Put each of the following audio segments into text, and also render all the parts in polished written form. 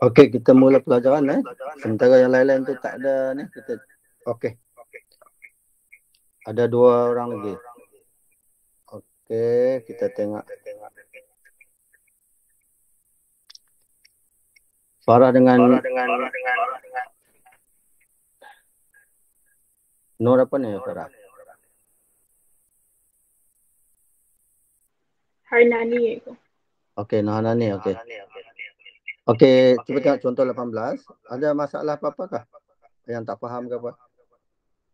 Okey, kita mula pelajaran sementara yang lain-lain tu tak ada ni, kita okey. Ada 2 orang lagi. Okey, kita tengok. Farah dengan Nur apa ni Farah? Harnani itu. Okey, Nurhanani, okey. Okey, cuba tengok contoh 18. Ada masalah apa-apakah? Yang tak faham ke apa?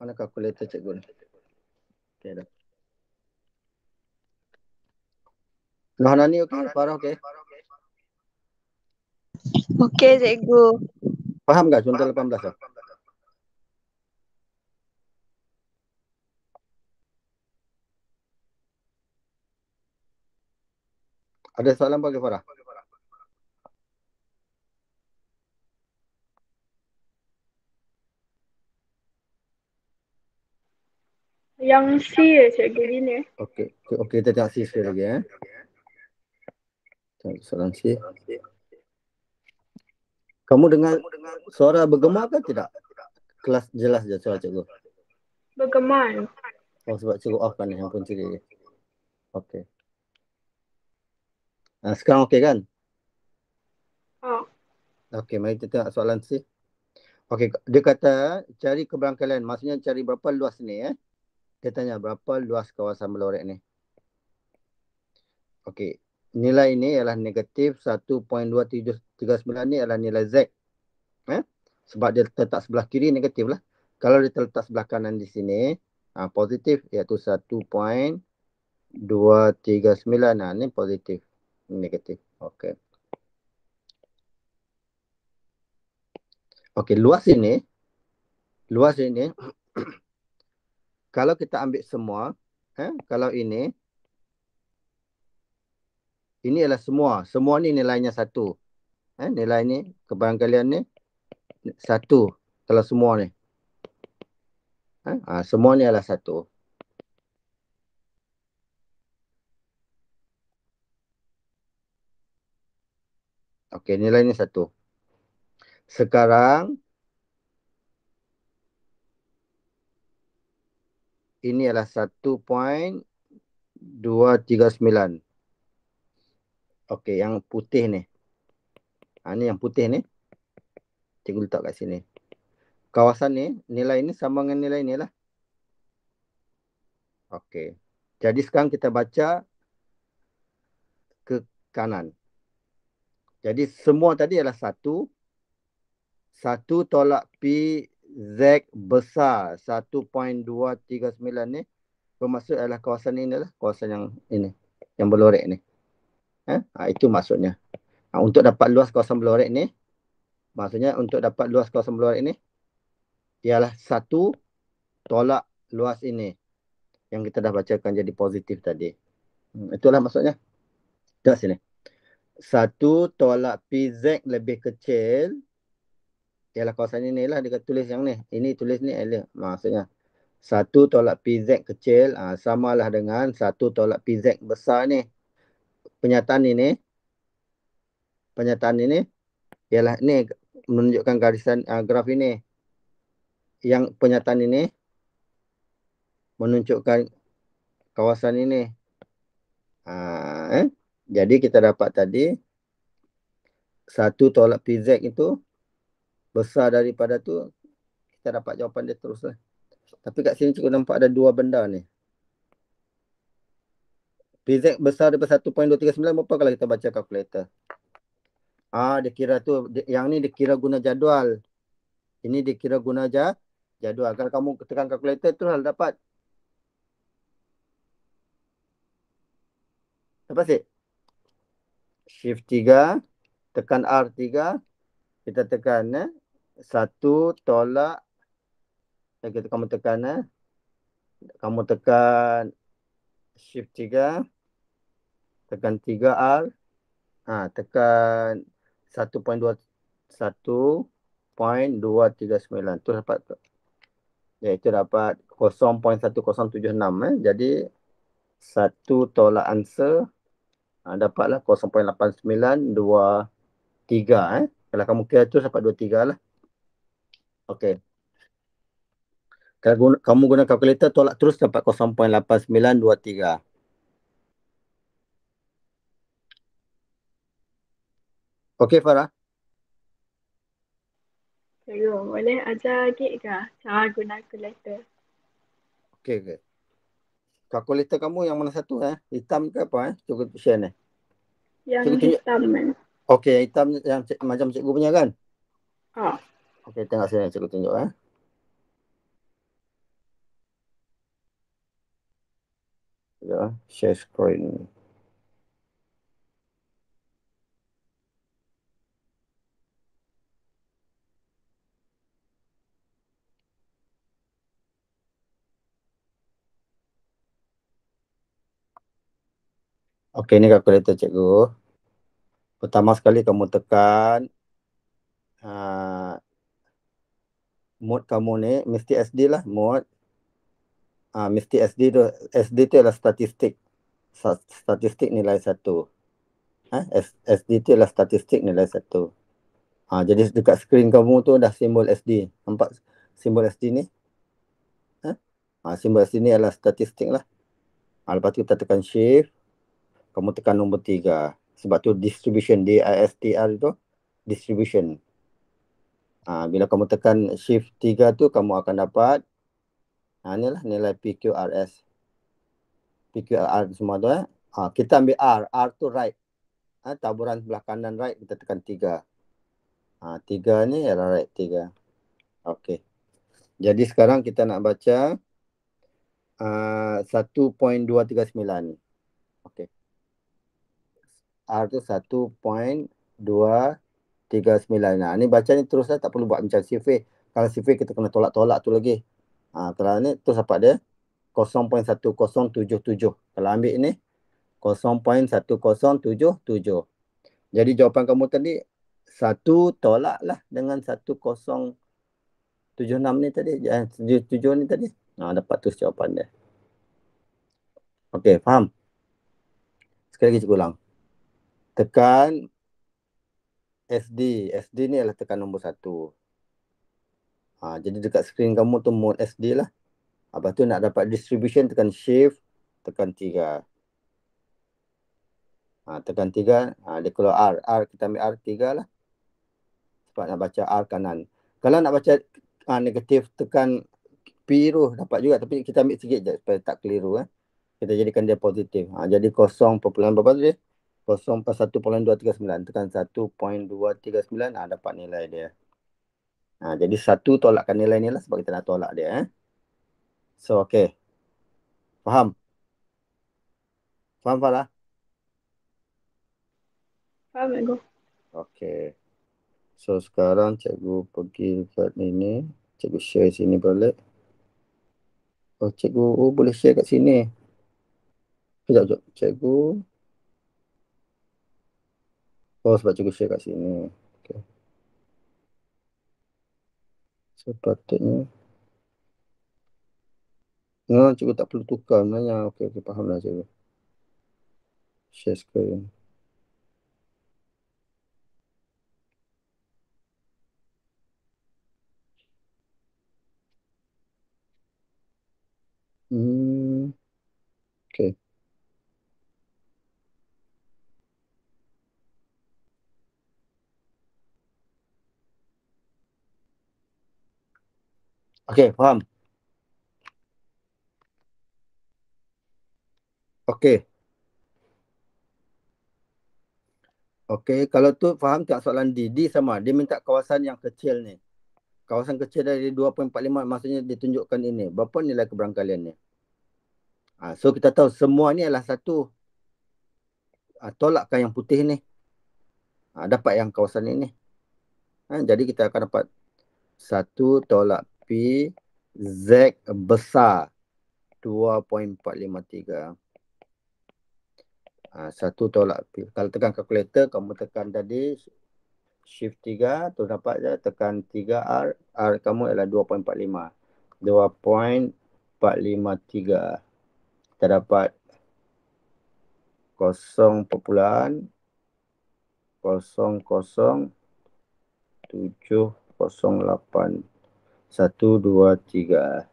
Mana kalkulator cikgu ni? Okey dah. Nurhanani okey, Farah okey. Okey, cikgu. Faham tak contoh 18 tu? Ada soalan apa ke Farah? Yang C ya cikgu gini. Okey, okey kita tengok C sekali lagi Tengok soalan C. Kamu dengar suara bergema ke tidak? Kelas jelas je suara cikgu. Bergema. Oh, sebab cikgu off kan handphone cikgu. Okey. Sekarang okey kan? Oh. Okey, mari kita tengok soalan C. Okey, dia kata cari keberangkalian. Maksudnya cari berapa luas ni Dia tanya berapa luas kawasan Belorek ni. Okey. Nilai ini ialah negatif 1.239 ni adalah nilai Z. Sebab dia terletak sebelah kiri negatif lah. Kalau dia terletak sebelah kanan di sini, positif iaitu 1.239. Ni positif. Ni negatif. Okey. Okey, luas ini kalau kita ambil semua, kalau ini adalah semua. Semua ni nilainya 1. Nilai ni, keberangkalian ni 1. Kalau semua ni. Semua ni adalah 1. Okey, nilai ni 1. Sekarang, ini adalah 1.239. Okey, yang putih ni. Ni yang putih ni. Cikgu letak kat sini. Kawasan ni, nilai ni sama dengan nilai ni lah. Okey. Jadi sekarang kita baca ke kanan. Jadi semua tadi adalah 1. 1 tolak P Z besar 1.239 ni bermaksud adalah kawasan ini adalah kawasan yang ini. Yang Belorek ni. Itu maksudnya. Untuk dapat luas kawasan Belorek ni, maksudnya untuk dapat luas kawasan Belorek ni ialah 1 tolak luas ini. Yang kita dah bacakan jadi positif tadi. Itulah maksudnya. Tengok sini. 1 tolak PZ lebih kecil ialah kawasan ini lah. Dia tulis yang ni. Ini tulis ni. Maksudnya 1 tolak PZ kecil samalah dengan 1 tolak PZ besar ni. Penyataan ini ialah ni menunjukkan garisan graf ini. Yang penyataan ini menunjukkan kawasan ini. Jadi kita dapat tadi 1 tolak PZ itu besar daripada tu, kita dapat jawapan dia terus lah. Tapi kat sini cikgu nampak ada 2 benda ni. PZ besar daripada 1.239 berapa kalau kita baca kalkulator? Dia kira tu, yang ni dikira guna jadual. Ini dikira guna jadual. Kalau kamu tekan kalkulator tu hal dapat. Apa sih? Shift 3, tekan R3, kita tekan 1 tolak, kamu tekan kamu tekan Shift 3, tekan 3R, tekan 1.239 tu dapat tu. Iaitu dapat 0.1076 jadi 1 tolak answer dapatlah 0.8923 Kalau kamu kira terus dapat 23 lah. Okey. Kalau kamu guna kalkulator, tolak terus dapat 0.8923. Okey, Farah? Cikgu, boleh ajar lagi ke cara guna kalkulator? Okey. Kalkulator kamu yang mana satu? Hitam ke apa? Cikgu share ni. Yang Cikgu tunjuk. hitam kan? Okey, hitam yang macam cikgu punya kan? Oh, Okey, tengok sini cikgu tunjuk. Share screen. Okey, ni kalkulator cikgu. Pertama sekali kamu tekan mode kamu ni, mesti SD lah mode. Mesti SD tu adalah statistik. Statistik nilai 1. SD tu adalah statistik nilai 1. Jadi dekat skrin kamu tu dah simbol SD. Nampak simbol SD ni? Simbol SD ni adalah statistik lah. Lepas tu kita tekan shift. Kamu tekan nombor 3. Sebab tu distribution, DISTR itu distribution. Bila kamu tekan shift 3 tu, kamu akan dapat inilah nilai PQRS. PQR semua tu. Kita ambil R. R tu right. Taburan sebelah kanan right, kita tekan 3. 3 ni adalah right 3. Okey. Jadi sekarang kita nak baca 1.239. Okey. R tu 1.239. Ni baca ni terus lah, tak perlu buat macam survey. Kalau survey kita kena tolak-tolak tu lagi. Kalau ni terus dapat dia 0.1077. Kalau ambil ni 0.1077. Jadi jawapan kamu tadi 1 tolak lah dengan 1076 ni tadi. 77 ni tadi. Dapat terus jawapan dia. Okey, faham? Sekali lagi cikgu ulang. Tekan SD. SD ni adalah tekan nombor 1. Jadi dekat skrin kamu tu mode SD lah. Lepas tu nak dapat distribution, tekan shift, tekan 3. Tekan 3, dia keluar R. R kita ambil R 3 lah. Sebab nak baca R kanan. Kalau nak baca negatif, tekan P tu dapat juga. Tapi kita ambil sikit je supaya tak keliru. Kita jadikan dia positif. Jadi 0, berapa tu dia? 0.1.239. Tekan 1.239, dapat nilai dia. Jadi 1 tolakkan nilai ni lah sebab kita nak tolak dia. So, okay. Faham? Faham, Farah? faham cikgu. Okay. So, sekarang cikgu pergi kat ini. Cikgu share sini balik. Cikgu boleh share kat sini. Sekejap. Cikgu. Sebab cikgu share kat sini. Okay. Sepatutnya. Cikgu tak perlu tukar sebenarnya. Okay, faham lah cikgu. Share screen. Okay. Okay, faham. Okay. Okay, kalau tu faham tak soalan D? D sama. Dia minta kawasan yang kecil ni. Kawasan kecil dari 2.45 maksudnya ditunjukkan ini. Berapa nilai keberangkalian ni? So kita tahu semua ni adalah satu. Tolakkan yang putih ni. Dapat yang kawasan ini. Jadi kita akan dapat 1 tolak P Z besar 2.453. 1 tolak P. Kalau tekan kalkulator, kamu tekan tadi shift 3, tu dapat je, tekan 3R, R kamu adalah 2.45. 2.453. Kita dapat 0.00 708 123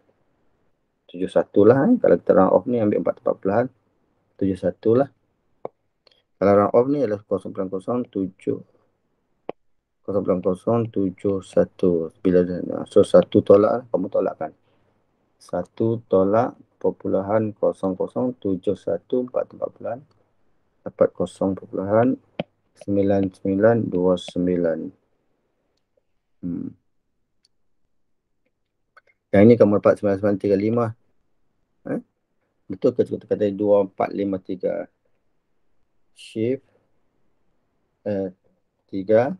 71 lah. Kalau kita round off ni ambil 4 71 lah. Kalau round off ni adalah 0.07 0.071. So 1 tolak lah. Kamu tolak kan? 1 tolak 0.0071 dapat 0.9929. Yang ini kamu dapat 9935. Betul ke kita kata 2453? Shift 3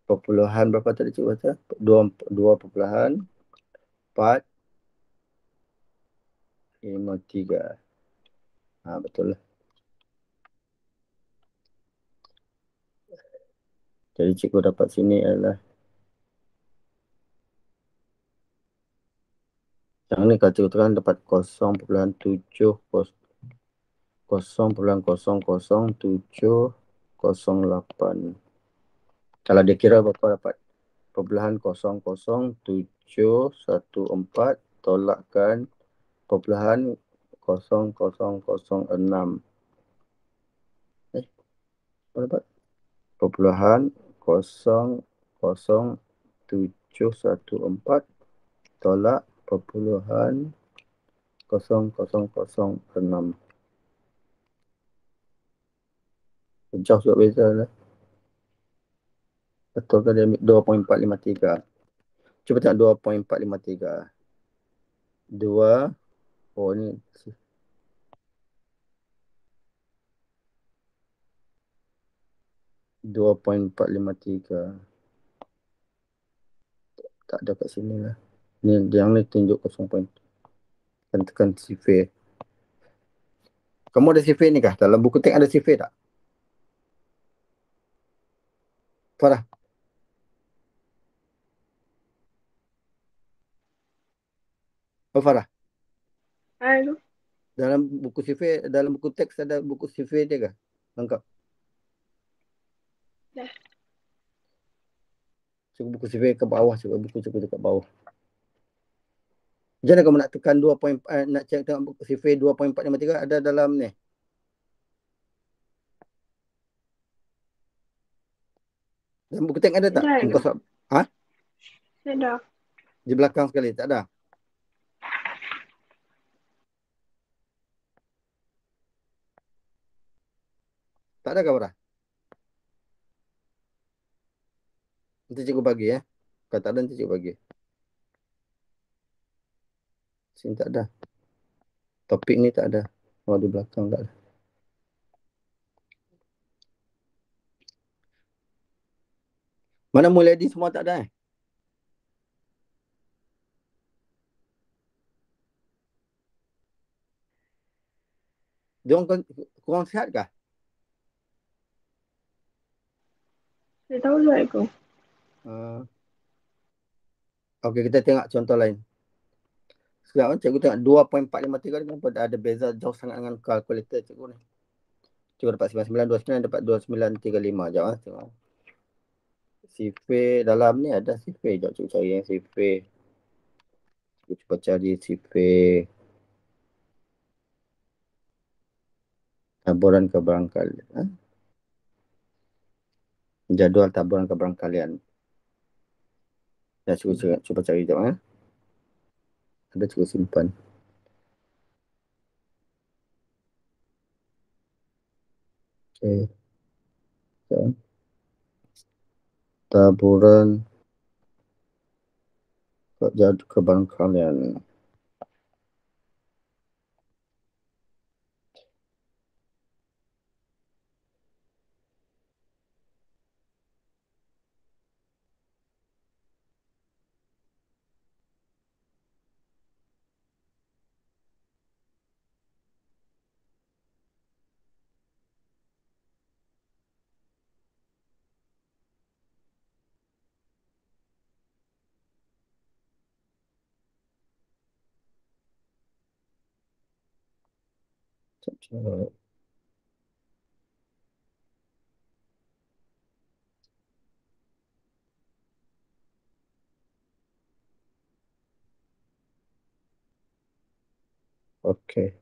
perpuluhan berapa tadi cikgu kata? 2.453. Betul lah. Jadi cikgu dapat sini adalah yang ni kalau cikgu terang dapat 0.00708. Kalau dia kira berapa dapat? 0.00714 tolakkan 0.0006. Apa dapat? 0.00714 tolak 0.0006. Jauh juga beza lah. Betul ke dia ambil 2.453? Cuba tengok 2.453. 2. Oh ni 2.453. Tak ada kat sini lah. Ni yang ni tunjuk 0. Tekan sifir. Kamu ada sifir ni kah? Dalam buku teks ada sifir tak? Farah? Oh Farah? Halo. Dalam buku sifir, dalam buku teks ada buku sifir dia kah? Lengkap. Dah. Cuba buku sifir ke bawah, cuba buku dekat bawah. Macam mana kamu nak tekan 2. Nak cek tengok buku sifir 2.453 ada dalam ni. Dalam buku teks ada tak? Dah Muka tu. surat. Ha? Saya dah. Di belakang sekali, tak ada? Tak ada kah Farah? Nanti cikgu bagi ya. Kalau tak ada nanti cikgu bagi. Sini tak ada. Topik ni tak ada. Oh di belakang tak ada. Mana Mulyadi semua tak ada Dia orang kurang sihat kah? Saya tahu juga aku. Okey, kita tengok contoh lain. Sekarang cikgu tengok 2.453 ni kenapa ada beza jauh sangat dengan kalkulator cikgu ni. Cikgu dapat 9929 dapat 2935. Jom tengok. Sifir dalam ni ada sifir. Jom cikgu cari yang sifir. Cikgu cuba cari sifir. Taburan keberangkalian. Jadual taburan keberangkalian. Ya, cikgu cuba cari jom. Ada cikgu simpan. Okey. Jom. Taburan keberangkalian. Okey.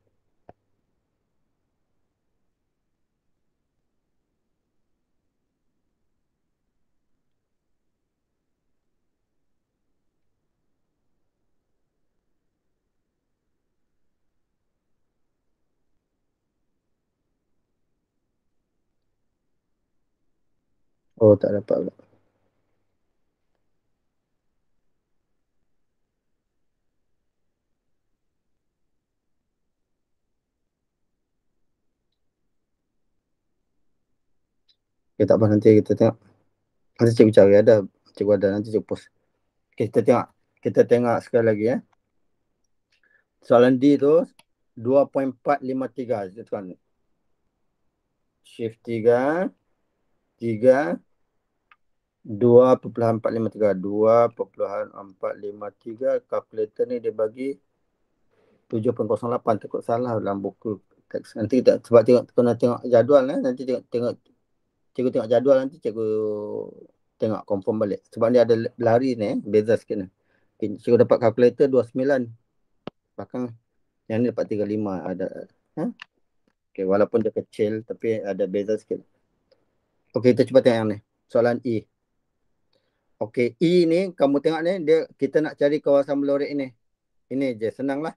Oh, tak dapat pula. Okay, tak apa, nanti kita tengok. Nanti cikgu cari ada. Cikgu ada, nanti cikgu post. Okay, kita tengok. Kita tengok sekali lagi ya. Soalan D tu 2.453. Kita tekan. Shift 3. 3. 2.453. 2.453. Kalkulator ni dia bagi 7.08. Takut salah dalam buku teks. Nanti kita sebab kena tengok jadual. Nanti tengok cikgu tengok jadual, nanti cikgu tengok confirm balik. Sebab dia ada lari ni, beza sikit ni. Cikgu dapat kalkulator 29. Belakang yang ni dapat 35. Ada. Okay, walaupun dia kecil tapi ada beza sikit. Okay, kita cuba tengok yang ni. Soalan E. Okay, E ni kamu tengok ni, kita nak cari kawasan berlorek ini. Ini je, senang lah.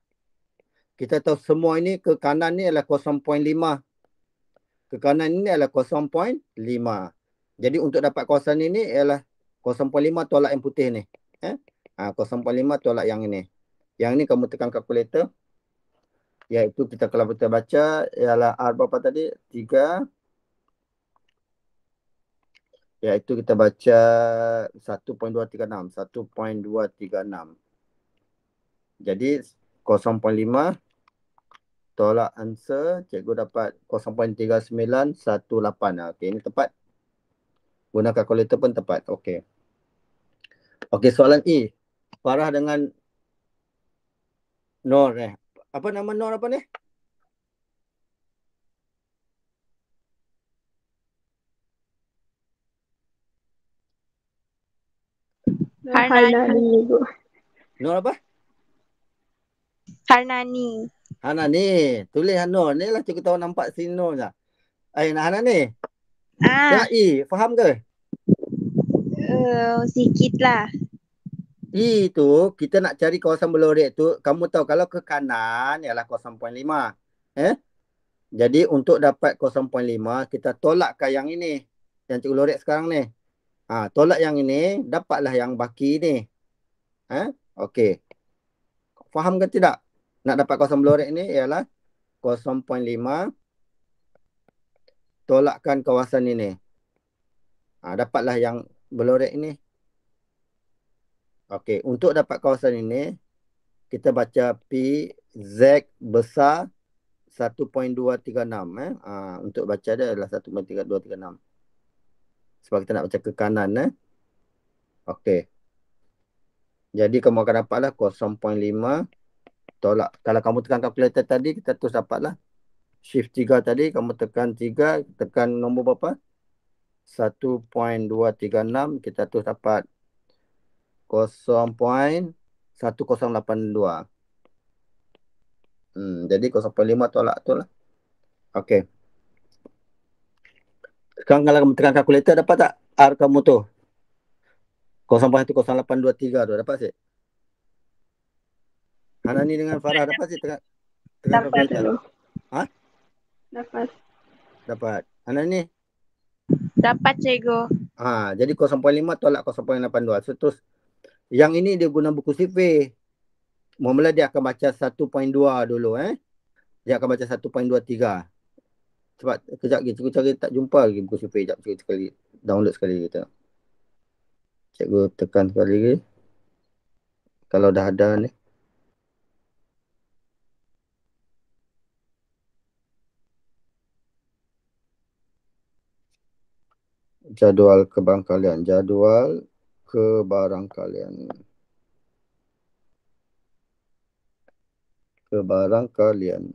Kita tahu semua ini ke kanan ni adalah 0.5. Ke kanan ini adalah 0.5. Jadi untuk dapat kawasan ini ialah 0.5 tolak yang putih ni. 0.5 tolak yang ini. Yang ni kamu tekan kalkulator. Iaitu kalau kita baca ialah R berapa tadi? 3. Iaitu kita baca 1.236. 1.236. Jadi 0.5 tolak answer. Cikgu dapat 0.3918. Okey, ini tepat. Guna kalkulator pun tepat. Okey. Okey, soalan E. Farah dengan Nur eh. Apa nama Nur apa ni? Harnani Ibu. Nur apa? Harnani. Hana ni. Tulis Nur. Ni lah cikgu tahu nampak si Nur je. Hana ni. Tengok E. Faham ke? Sikit lah. E tu kita nak cari kawasan berlorek tu. Kamu tahu kalau ke kanan ialah 0.5. Jadi untuk dapat 0.5 kita tolakkan yang ini. Yang cikgu lorek sekarang ni. Tolak yang ini, dapatlah yang baki ni. Okey. Faham ke tidak? Nak dapat kawasan berlorek ni ialah 0.5 tolakkan kawasan ini. Dapatlah yang berlorek ini. Okey, untuk dapat kawasan ini, kita baca P Z besar 1.236. Untuk baca dia adalah 1.236. Sebab kita nak baca ke kanan. Okey. Jadi kamu akan dapatlah 0.5 tolak. Kalau kamu tekan kalkulator tadi, kita terus dapatlah. Shift 3 tadi, kamu tekan 3, tekan nombor berapa? 1.236, kita terus dapat 0.1082. Jadi 0.5 tolak tu lah. Okey. Sekarang kalau kamu tekan kalkulator, dapat tak R kamu tu? 0.1082 tu, dapat sih? Hanani dengan Farah dapat sih tekan Dapat kalkulator? dulu. Dapat. Dapat. Hanani? Dapat, cikgu. Jadi 0.5 tolak 0.82. So, terus yang ini dia guna buku survey. Mula-mula dia akan baca 1.2 dulu. Dia akan baca 1.23. Sebab kejap lagi cikgu cari tak jumpa lagi buku survey. Sekejap cikgu sekali download sekali kita. Cikgu tekan sekali lagi. Kalau dah ada ni. Jadual kebarangkalian. Jadual kebarangkalian. Kebarangkalian.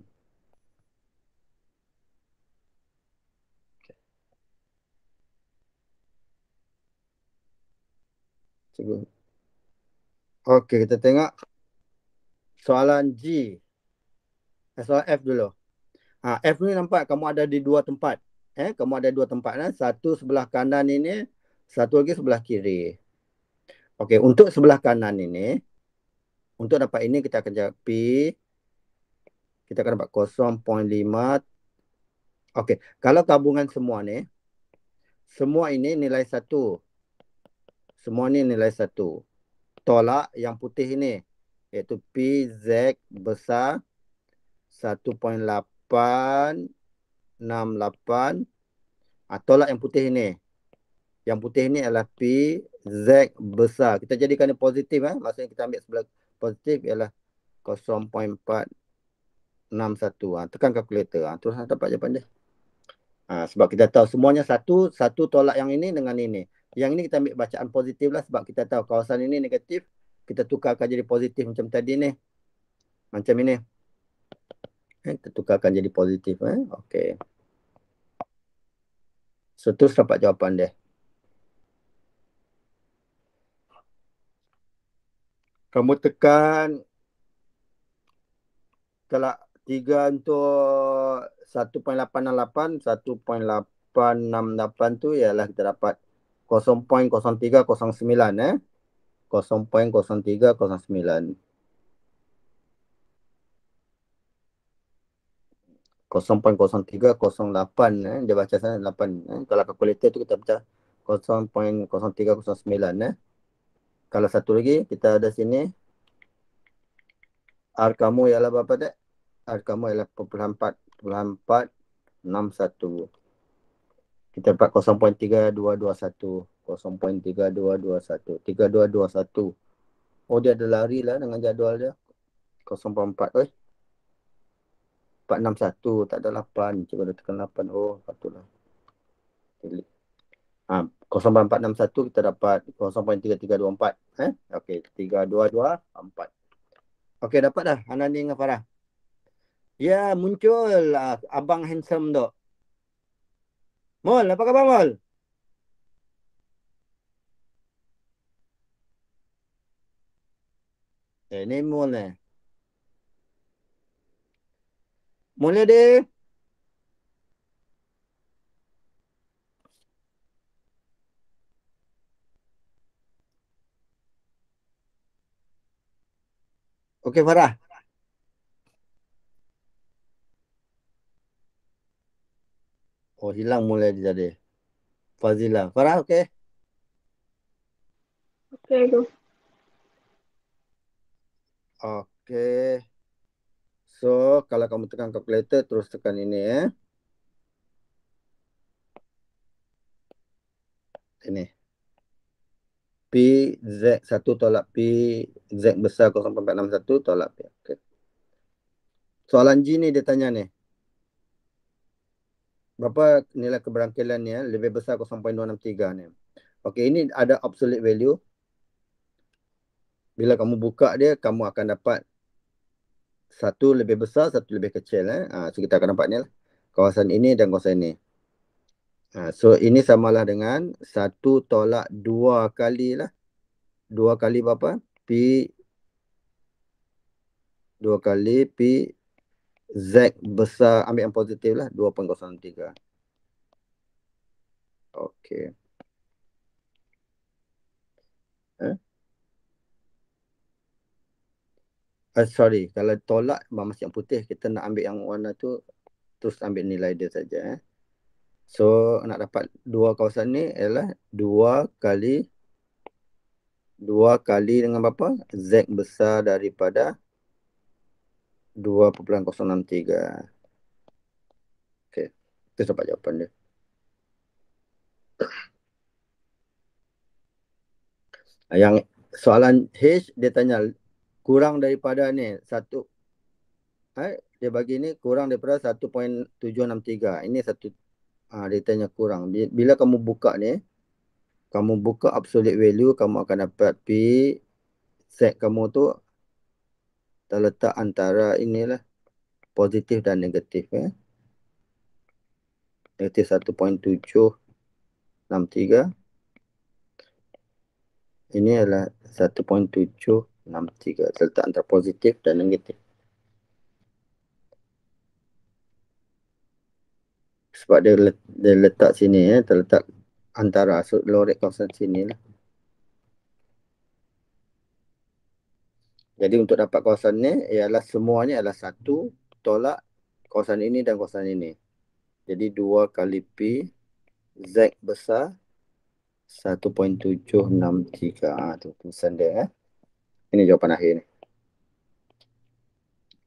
Cikgu. Okey, kita tengok soalan G. Soal F dulu. F ni nampak kamu ada di dua tempat. Kamu ada dua tempat. Satu sebelah kanan ini, satu lagi sebelah kiri. Okey, untuk sebelah kanan ini, untuk dapat ini kita akan jawab P. Kita akan dapat 0.5. Okey, kalau gabungan semua ni, semua ini nilai 1. Semua ni nilai 1. Tolak yang putih ini, iaitu P Z besar 1.868. Tolak yang putih ini. Yang putih ini adalah P Z besar. Kita jadikan dia positif. Maksudnya kita ambil sebelah positif ialah 0.461. Tekan kalkulator. Terus dapat jawapan dia. Sebab kita tahu semuanya satu tolak yang ini dengan ini. Yang ini kita ambil bacaan positif lah sebab kita tahu kawasan ini negatif. Kita tukarkan jadi positif macam tadi ni. Macam ini. Kita tukarkan jadi positif. Okey. So, terus dapat jawapan dia. Kamu tekan telak 3 untuk 1.868, 1.868 tu ialah kita dapat 0.0309 0.0309. 0.0308 dia baca sana 8 kalau kalkulator tu kita baca 0.0309 Kalau satu lagi kita ada sini R kamu ialah berapa tak? R kamu ialah 0.461. Kita dapat 0.3221. 0.3221. 3221. Oh, dia ada lari lah dengan jadual dia. 0.4. 461. Tak ada 8. Cuba dia tekan 8. Oh, patutlah. 0.461 kita dapat 0.3324. Okey, 3224. Okey, dapat dah Anani dengan Farah. Ya, muncul abang handsome tu. Mol, apa khabar Mol? Ni Mol ni. Mol dia. Okey, Farah. Oh, hilang mulai dia tadi. Fazila. Farah, okey? Okey, go. Okey. So, kalau kamu tekan calculator, terus tekan ini Ini. P, Z, 1 tolak P, Z besar 0.461 tolak P. Okay. Soalan G ni dia tanya ni. Berapa nilai keberangkilan ni lebih besar 0.263 ni. Okey, ini ada absolute value. Bila kamu buka dia, kamu akan dapat satu lebih besar, satu lebih kecil. So, kita akan dapat ni lah. Kawasan ini dan kawasan ini. So, ini samalah dengan 1 tolak 2 kali lah. 2 kali berapa? P 2 kali P Z besar, ambil yang positif lah, 2.03. Okey. Sorry, kalau tolak masih yang putih, kita nak ambil yang warna tu, terus ambil nilai dia saja. So, nak dapat dua kawasan ni ialah 2 kali dengan berapa? Z besar daripada 2.063. Okey, itu dapat jawapan dia. Yang soalan H, dia tanya kurang daripada ni, satu. Dia bagi ni kurang daripada 1.763. Ini satu, dia tanya kurang. Bila kamu buka ni, kamu buka absolute value, kamu akan dapat P set kamu tu terletak antara inilah positif dan negatif. Negatif 1.763. Ini adalah 1.763. Terletak antara positif dan negatif. Sebab dia letak sini terletak antara. So low rate kawasan sini lah. Jadi untuk dapat kawasan ni ialah semuanya adalah 1 tolak kawasan ini dan kawasan ini. Jadi 2 kali P Z besar 1.763. Tu tulisan dia. Ini jawapan akhir ni.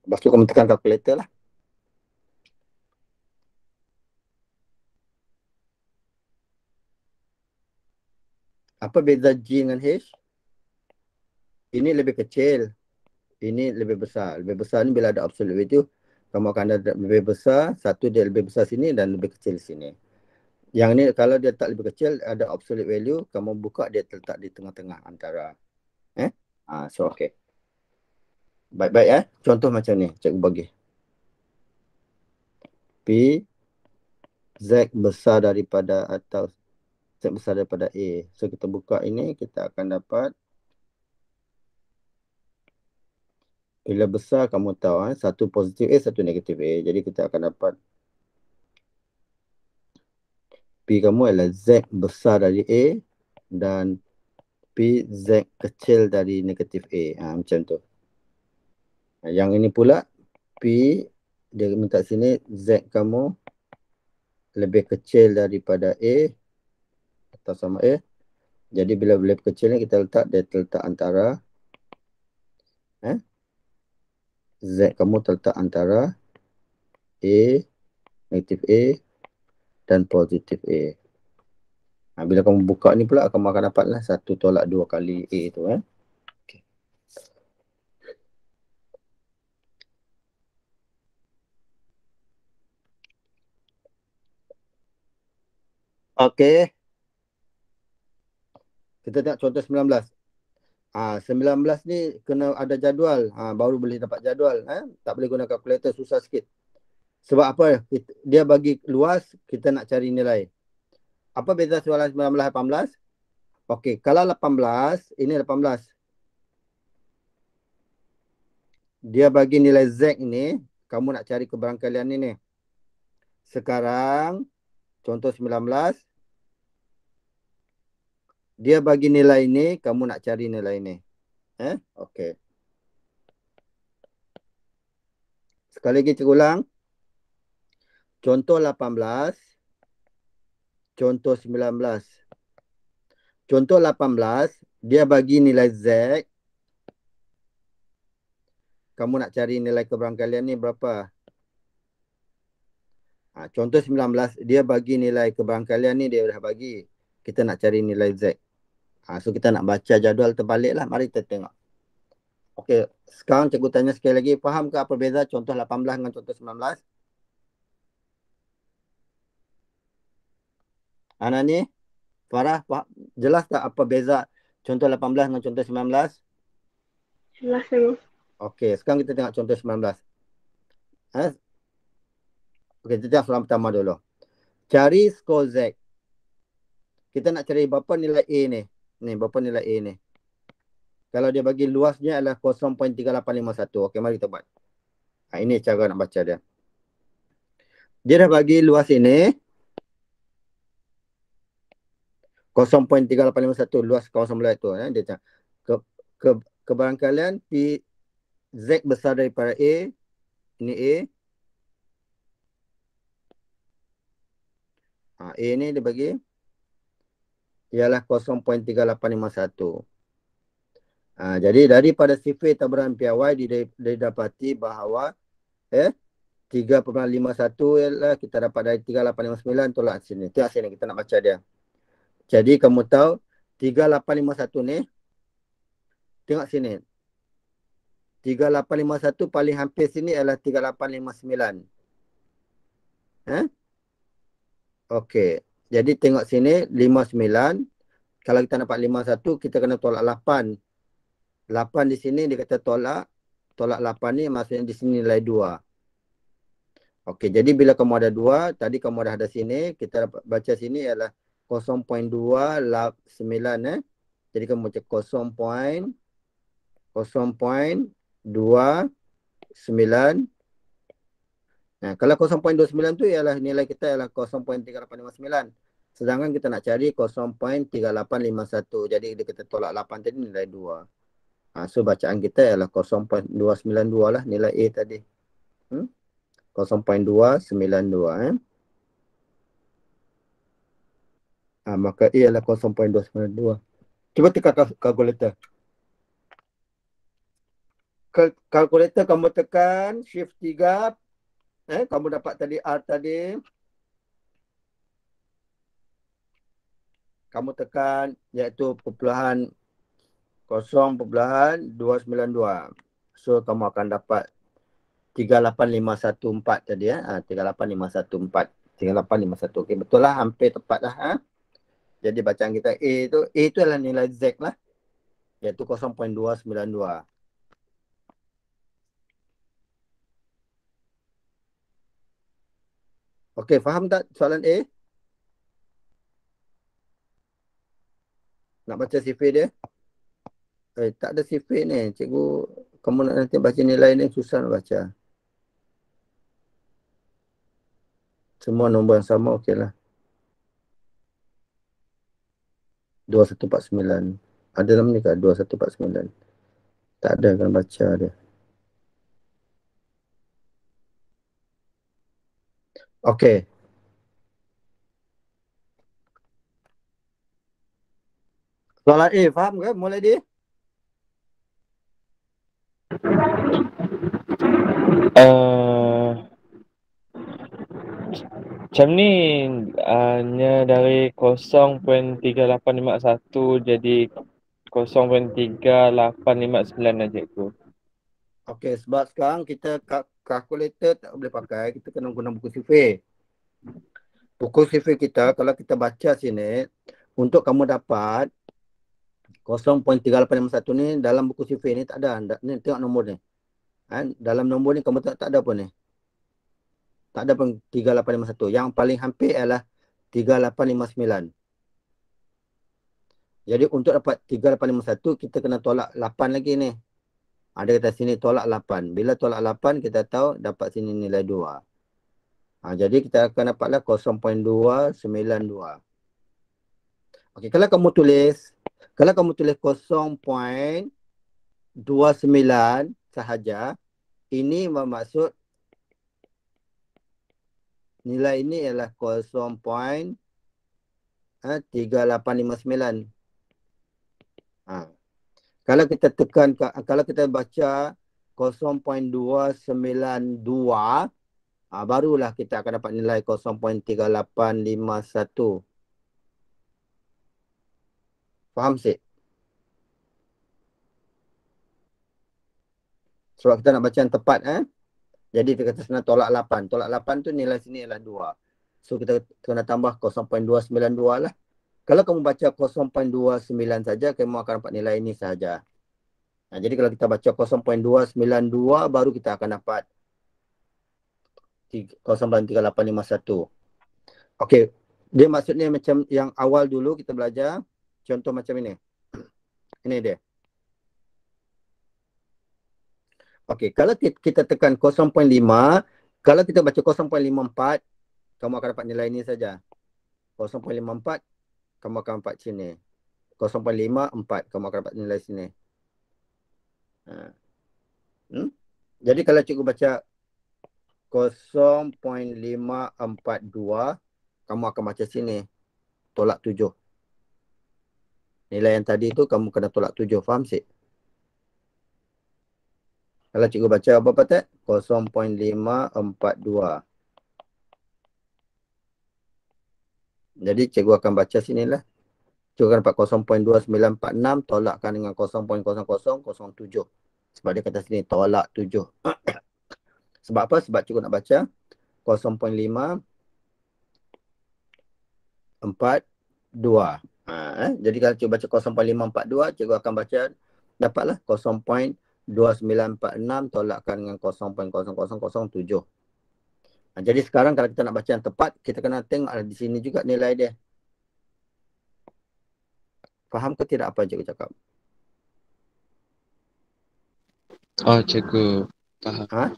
Lepas tu kamu tekan kalkulator lah. Apa beza G dengan H? Ini lebih kecil. Ini lebih besar. Lebih besar ni bila ada absolute value, kamu akan ada lebih besar. Satu dia lebih besar sini dan lebih kecil sini. Yang ni kalau dia tak lebih kecil, ada absolute value, kamu buka dia terletak di tengah-tengah antara. So okay. Baik-baik Contoh macam ni, cikgu bagi. P Z besar daripada atau Z besar daripada A. So kita buka ini, kita akan dapat bila besar kamu tahu satu positif A, satu negatif A. Jadi kita akan dapat P kamu adalah Z besar dari A dan P Z kecil dari negatif A. Macam tu. Yang ini pula P dia minta sini Z kamu lebih kecil daripada A atau sama A. Jadi bila lebih kecil ni kita letak, dia terletak antara Z kamu terletak antara A, negatif A dan positif A. Bila kamu buka ni pula kamu akan dapatlah 1 tolak 2 kali A tu. Okay. Okey. Kita tengok contoh 19. 19 ni kena ada jadual. Baru boleh dapat jadual. Tak boleh guna kalkulator, susah sikit. Sebab apa? Dia bagi luas, kita nak cari nilai. Apa beza soalan 19 18? Okey, kalau 18, ini 18. Dia bagi nilai Z ini, kamu nak cari keberangkalian ini. Sekarang, contoh 19. Dia bagi nilai ini, kamu nak cari nilai ini. Okey. Sekali lagi cikgu ulang. Contoh 18. Contoh 19. Contoh 18, dia bagi nilai Z. Kamu nak cari nilai keberangkalian ni berapa? Contoh 19, dia bagi nilai keberangkalian ni, dia dah bagi. Kita nak cari nilai Z. So kita nak baca jadual terbalik lah. Mari kita tengok. Okey, sekarang cikgu tanya sekali lagi. Faham ke apa beza contoh 18 dengan contoh 19? Anani? Farah, jelas tak apa beza contoh 18 dengan contoh 19? Jelas tu. Okey, sekarang kita tengok contoh 19. Okey, kita tengok soalan pertama dulu. Cari skor Z. Kita nak cari berapa nilai A ni. Ni, berapa nilai A ni. Kalau dia bagi luasnya adalah 0.3851. Okey, mari kita buat. Ini cara nak baca dia. Dia dah bagi luas ini 0.3851 luas kawasan belah itu. Dia cakap keberangkalian P Z besar daripada A. Ini A. A ni dia bagi ialah 0.3851. Jadi daripada sifar taburan piawai didapati bahawa 3.51 ialah kita dapat dari 3859 tolak sini. Tengok sini kita nak baca dia. Jadi kamu tahu 3851 ni, tengok sini. 3851 paling hampir sini ialah 3859. Okey. Jadi tengok sini 59. Kalau kita dapat 51, kita kena tolak 8. 8 di sini dia kata tolak 8 ni maksudnya di sini nilai 2. Okey, jadi bila kamu ada 2, tadi kamu dah ada sini, kita dapat baca sini ialah 0.29. Jadi kamu baca 0.29. Nah, kalau 0.29 tu ialah nilai kita ialah 0.3859. Sedangkan kita nak cari 0.3851. Jadi dia kita tolak 8 tadi nilai 2. So bacaan kita ialah 0.292 lah nilai A tadi. 0.292 maka A ialah 0.292. Cuba tekan kalkulator. Kalkulator kamu tekan shift 3. Kamu dapat tadi R tadi. Kamu tekan iaitu 0.292. So kamu akan dapat 38514 tadi 38514. 3851. Okey, betul lah, hampir tepat lah. Jadi bacaan kita A itu adalah nilai Z lah, iaitu 0.292. Okey, faham tak soalan A? Nak baca sifir dia? Tak ada sifir ni. Cikgu, kamu nak nanti baca nilai ni susah nak baca. Semua nombor yang sama, okey lah. 2149. Ada dalam ni ke 2149? Tak ada kan baca dia. Okey. Soalan A, faham ke? Mulai dia? Macam ni hanya dari 0.3851 jadi 0.3859 lah cikgu. Okey, sebab sekarang kita kalkulator tak boleh pakai, kita kena guna buku sifir. Buku sifir kita, kalau kita baca sini, untuk kamu dapat 0.3851 ni dalam buku sifir ni tak ada. Ni tengok nombor ni. Dalam nombor ni kamu tak ada pun ni. Tak ada pun 3851. Yang paling hampir ialah 3859. Jadi untuk dapat 3851 kita kena tolak 8 lagi ni. Ada kata sini tolak 8. Bila tolak 8 kita tahu dapat sini nilai 2. Jadi kita akan dapatlah 0.292. Okey, kalau kamu tulis 0.29 sahaja, ini bermaksud nilai ini ialah 0.3859. Kalau kita tekan, kalau kita baca 0.292, barulah kita akan dapat nilai 0.3851. Faham sih? Sebab kita nak baca yang tepat. Jadi kita kata senang tolak 8. Tolak 8 tu nilai sini ialah 2. So kita kena tambah 0.292 lah. Kalau kamu baca 0.29 saja, kamu akan dapat nilai ini sahaja. Jadi kalau kita baca 0.292, baru kita akan dapat 0.3851. Okey, dia maksudnya macam yang awal dulu kita belajar. Contoh macam ini. Ini dia. Okey, kalau kita tekan 0.5, kalau kita baca 0.54, kamu akan dapat nilai ini saja. 0.54, kamu akan dapat sini. 0.54, kamu akan dapat nilai sini. Jadi kalau cikgu baca 0.542, kamu akan baca sini. Tolak 7. Nilai yang tadi tu kamu kena tolak 7. Faham sih? Kalau cikgu baca apa tak? 0.542. Jadi cikgu akan baca sinilah. Cikgu akan dapat 0.2946 tolakkan dengan 0.0007. Sebab dia kata sini tolak 7. Sebab apa? Sebab cikgu nak baca 0.542. Jadi kalau cikgu baca 0.542, cikgu akan baca dapatlah 0.2946 tolakkan dengan 0.0007. Jadi sekarang kalau kita nak baca yang tepat, kita kena tengok di sini juga nilai dia. Faham ke tidak apa cikgu cakap? Oh cikgu, faham.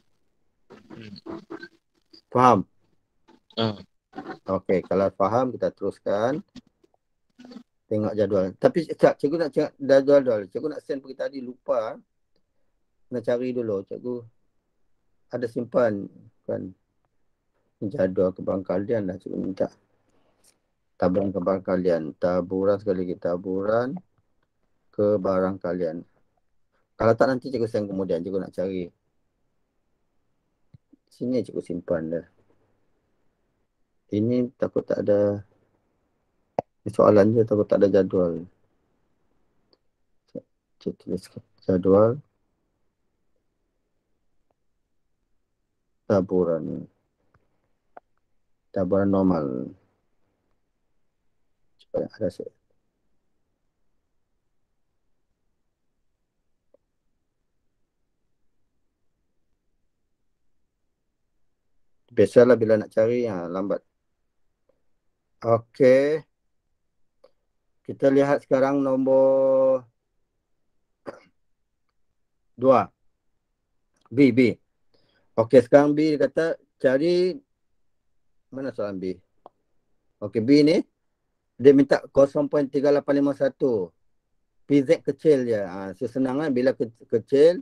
Faham? Hmm. Okey, kalau faham kita teruskan. Tengok jadual. Tapi sekejap, cikgu nak cakap jadual. Cikgu nak send pergi tadi, lupa. Nak cari dulu. Cikgu ada simpan. Kan jadual kebarangkalian lah cikgu minta. Taburan kebarangkalian. Taburan sekali lagi. Taburan kebarangkalian. Kalau tak nanti cikgu send kemudian. Cikgu nak cari. Sini cikgu simpan dah. Ini takut tak ada. Ini soalan je takut tak ada jadual. Cikgu tuliskan jadual. Taburan. Taburan normal. Supaya ada biasalah bila nak cari lambat. Okey. Kita lihat sekarang nombor 2. B. Okey, sekarang B dia kata cari mana soalan B? Okey, B ni dia minta 0.3851. PZ kecil je. So senang kan bila kecil kecil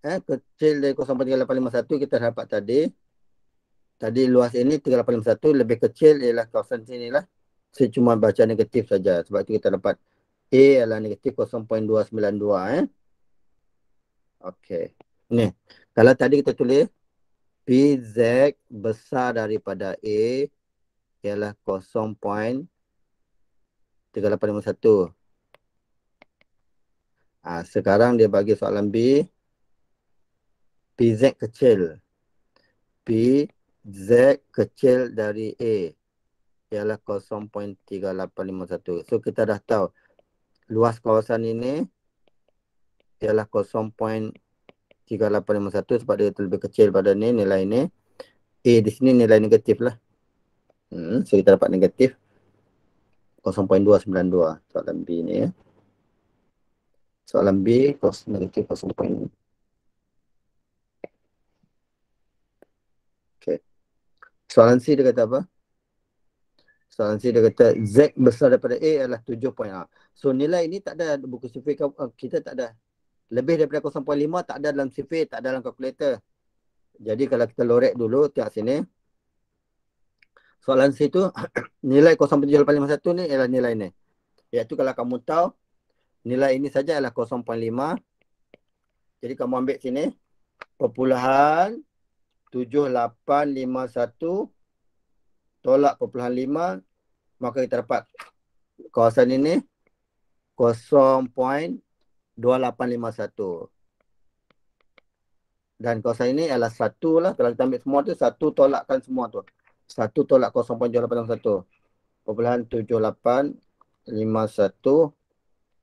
dari 0.3851 kita dapat tadi. Tadi luas ini 3851, lebih kecil ialah kawasan sini lah. Saya cuma baca negatif saja. Sebab itu kita dapat A adalah negatif 0.292. Okey. Ni. Kalau tadi kita tulis PZ besar daripada A ialah 0.3851. Sekarang dia bagi soalan B. PZ kecil. PZ kecil dari A ialah 0.3851. So kita dah tahu luas kawasan ini ialah 0.3851 sebab dia lebih kecil pada ni nilai ni. A di sini nilai negatif lah. So kita dapat negatif 0.292 soalan B ni ya. Soalan B negatif 0. Okay. Soalan C dia kata apa? Soalan C dia kata Z besar daripada A adalah 7. So nilai ini tak ada buku survey, kita tak ada. Lebih daripada 0.5 tak ada dalam survey, tak ada dalam kalkulator. Jadi kalau kita lorek dulu, tengok sini. Soalan C tu nilai 0.7851 ni ialah nilai ni. Iaitu kalau kamu tahu nilai ini saja adalah 0.5. Jadi kamu ambil sini perpuluhan 7851 tolak perpuluhan 5, maka kita dapat kawasan ini 0.2851. Dan kawasan ini adalah 1 lah. Kalau kita ambil semua tu, 1 tolakkan semua tu. 1 tolak 0.2851. Perpuluhan 7851.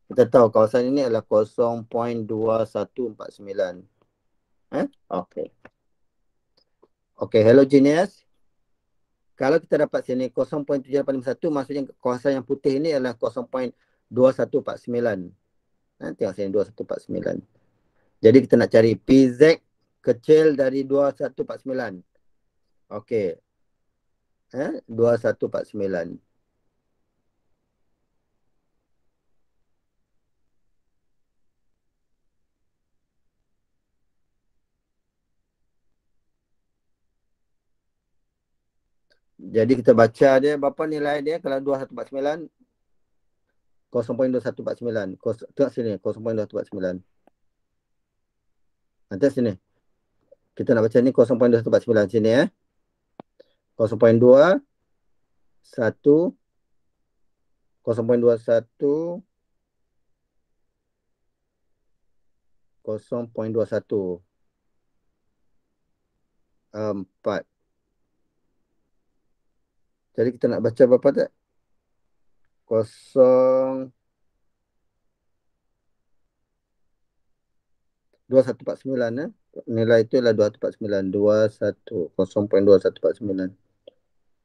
Kita tahu kawasan ini adalah 0.2149. Okey. Okey, hello genius. Kalau kita dapat sini 0.7851, maksudnya kawasan yang putih ini adalah 0.2149. Tengok sini 2149. Jadi kita nak cari PZ kecil dari 2149. Okey. 2149. Jadi kita baca dia berapa nilai dia kalau 2149. 0.2149. Tengok sini 0.2149. Nanti sini. Kita nak baca ni 0.2149 sini 0.2 1 0.21 0.21 4. Jadi kita nak baca berapa tak? 2149 nilai itu adalah 2149. 21 0.2149.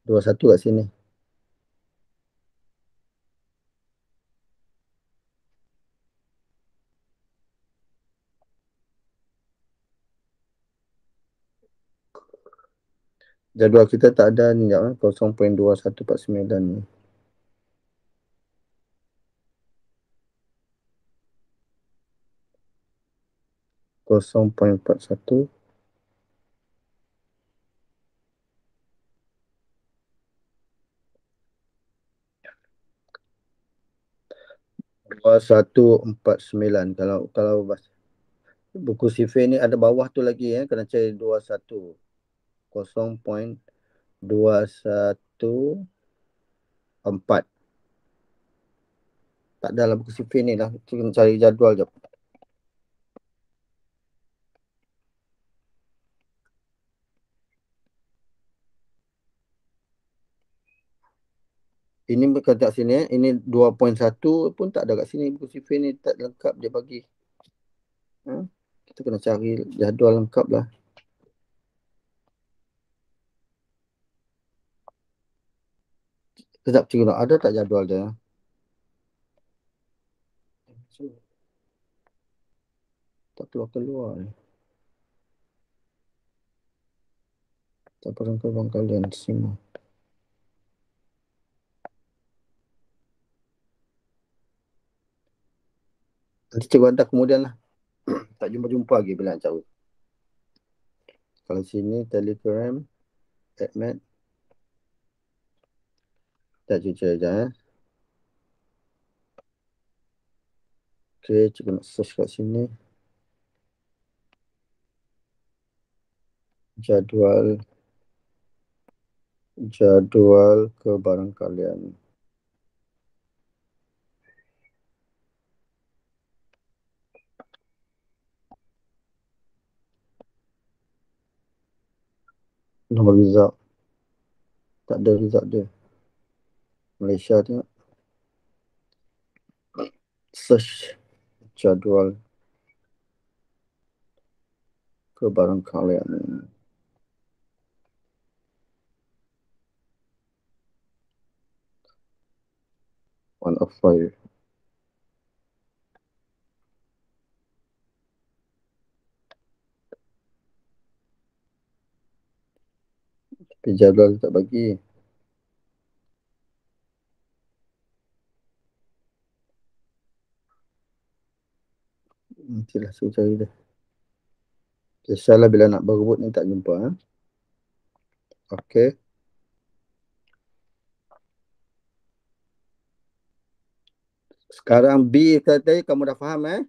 21 kat sini. Jadual kita tak ada ni, 0.2149 ni. Kosong poin 41. Dua satu empat sembilan. Kalau buku sifir ni ada bawah tu lagi kena cari 21. 0.214. Tak ada lah buku sifir ni lah. Kena cari jadual je. Ini berkata kat sini, ini 2.1 pun tak ada kat sini. Buku sifir ni tak lengkap dia bagi. Kita kena cari jadual lengkap lah. Sekejap cikgu nak, ada tak jadual dia? Tak keluar-keluar ni. Tak pernah kalian semua. Nanti cikgu hantar kemudian lah. Tak jumpa-jumpa lagi bila nak cari. Kalau sini Telegram, AdMed. Tak cuci aja. Okay, cikgu nak search kat sini. Jadual kebarangkalian. Nombor result. Tak ada result dia. Malaysia tengok. Search jadual kebarangkalian. 1 of 5. Tapi jadual tak bagi. Nantilah saya cari dia. Kisahlah bila nak berebut ni tak jumpa. Okey. Sekarang B tadi kamu dah faham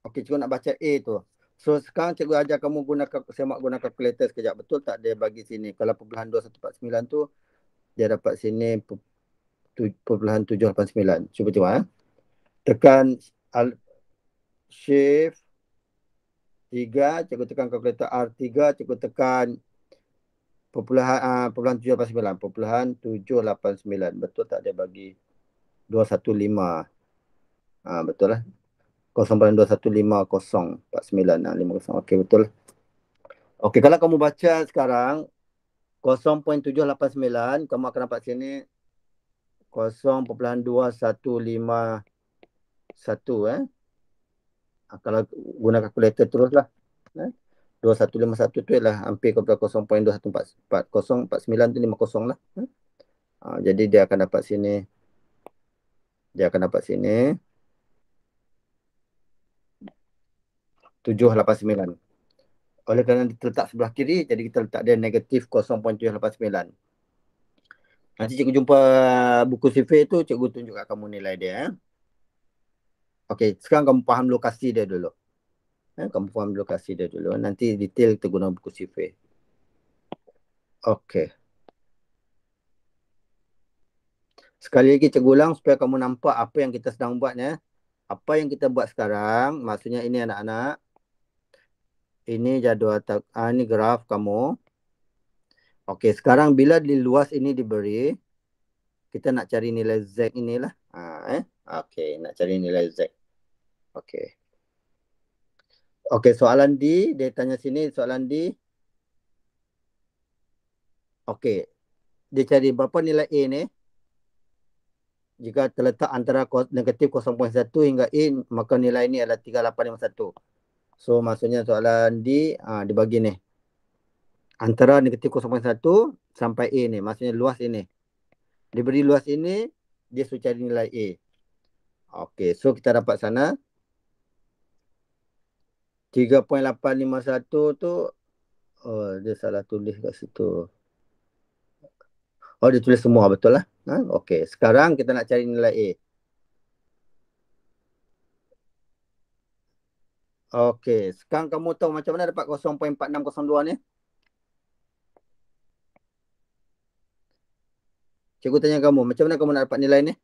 Okey, cikgu nak baca A tu. So sekarang cikgu ajar kamu semak guna kalkulator sekejap. Betul tak dia bagi sini. Kalau perpuluhan 2149 tu dia dapat sini perpuluhan 789. Cuba tengok Tekan shift 3, cikgu tekan kalkulator R3, cikgu tekan perpuluhan 789. Perpuluhan 789. Betul tak dia bagi 215? Betul lah. 0.215049. Okey, betul. Okey, kalau kamu baca sekarang 0.789, kamu akan dapat sini 0.2151 kalau guna kalkulator teruslah. 2151 tu ialah hampir kepada 0.2144049 tu 50 lah. Jadi dia akan dapat sini. 789. Oleh kerana terletak sebelah kiri, jadi kita letak dia negatif 0.789. Nanti cikgu jumpa buku sifir tu, cikgu tunjuk kat kamu nilai dia. Okey, sekarang kamu faham lokasi dia dulu. Nanti detail kita guna buku sifir. Okey. Sekali lagi cikgu ulang supaya kamu nampak apa yang kita sedang buat Apa yang kita buat sekarang, maksudnya ini anak-anak. Ini jadual, ini graf kamu. Okey, sekarang bila di luas ini diberi, kita nak cari nilai Z inilah. Okey, nak cari nilai Z. Okey. Okey, soalan D, dia tanya sini soalan D. Okey. Dia cari berapa nilai A ni? Jika terletak antara negatif 0.1 hingga A, maka nilai ini adalah 3851. So, maksudnya soalan D, dibagi ni. Antara negatif 0.1 sampai A ni. Maksudnya luas ini. Diberi luas ini, dia suruh cari nilai A. Okey, so kita dapat sana 3.851 tu, oh dia salah tulis kat situ. Oh dia tulis semua, betul lah. Okey, sekarang kita nak cari nilai A. Okey, sekarang kamu tahu macam mana dapat 0.4602 ni? Cikgu tanya kamu, macam mana kamu nak dapat nilai ni?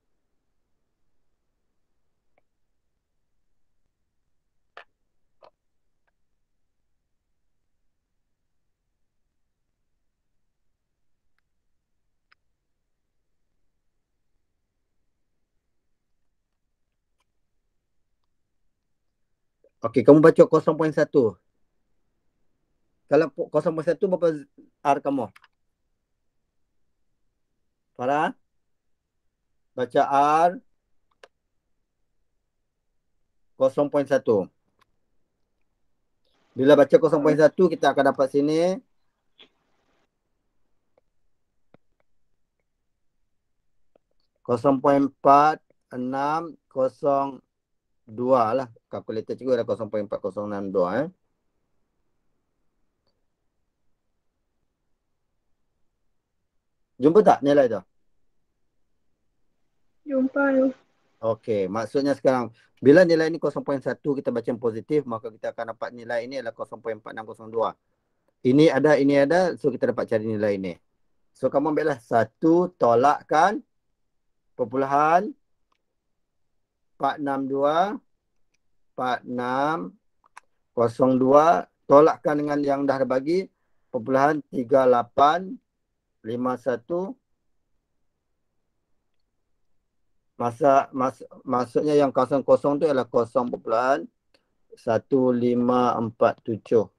Okey, kamu baca 0.1. Kalau 0.1 berapa R kamu? Farah? Baca R 0.1. Bila baca 0.1 kita akan dapat sini 0.4602 lah. Kalkulator cikgu ada 0.4062 Jumpa tak nilai tu? Jumpa tu. Okey, maksudnya sekarang bila nilai ni 0.1 kita baca yang positif, maka kita akan dapat nilai ini adalah 0.4602. Ini ada, so kita dapat cari nilai ini. So kamu ambillah 1 tolakkan perpuluhan 462 4602 tolakkan dengan yang dah bagi perpuluhan 3851. Maksudnya yang kosong-kosong tu adalah 0.1547.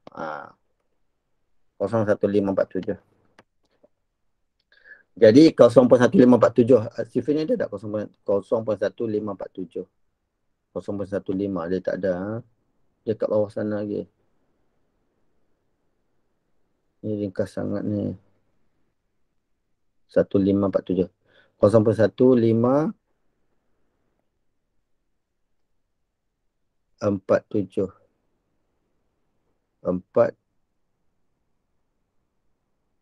0.1547. Jadi 0.1547. Sifir ni ada tak 0.1547? 0.15 dia tak ada. Dia kat bawah sana lagi. Ni ringkas sangat ni. 1547. 0.1547. 4.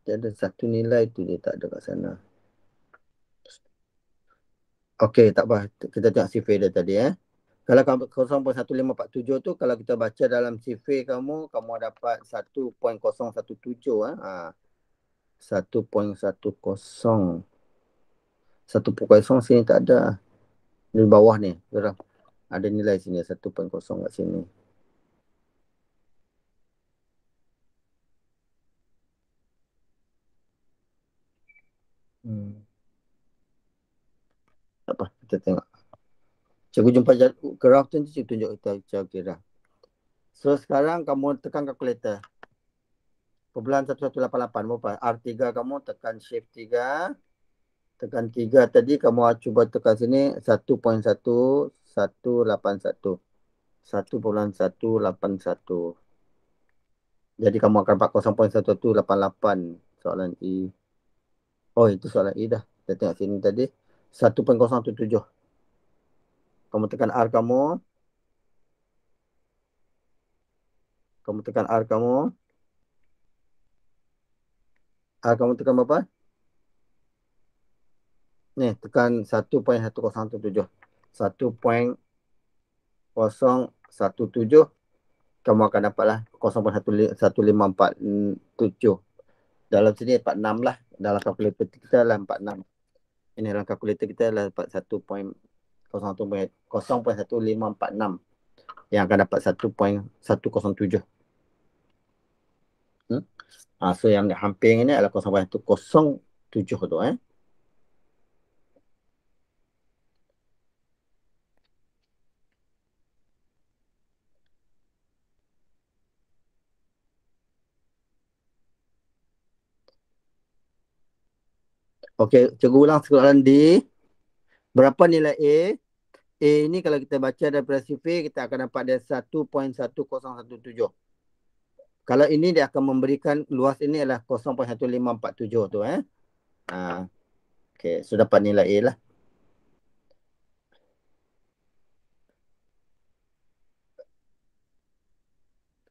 Dia ada satu nilai tu dia tak ada kat sana. Okey, tak apa. Kita tengok sifir dia tadi Kalau 0.1547 tu kalau kita baca dalam sifir kamu dapat 1.017 1.10. 1.0 sini tak ada. Di bawah ni, ada nilai sini 1.0 kat sini. Tak apa, kita tengok. Cikgu jumpa graf tu, cikgu tunjuk kita cara kira. So sekarang kamu tekan kalkulator. Perpuluhan 1188 berapa? R3 kamu tekan shift 3. Tekan 3 tadi kamu cuba tekan sini 1.1181. 1.1181. Jadi kamu akan dapat 0.1188 soalan E. Oh itu soalan E dah. Kita tengok sini tadi 1.017. Kamu tekan R kamu. Kamu tekan R kamu. R kamu tekan berapa? Ni tekan 1.1017. 1.017. Kamu akan dapatlah 0.1547. Dalam sini 46 lah. Dalam kalkulator kita adalah 46. Ini dalam kalkulator kita adalah dapat 0.1546. Yang akan dapat 1.107. So yang hampir ini adalah 0.107 tu Okey, cikgu ulang soalan D. Berapa nilai A? A ni kalau kita baca daripada sifir, kita akan dapat dia 1.1017. Kalau ini dia akan memberikan luas ini adalah 0.1547 tu okey, so dapat nilai A lah.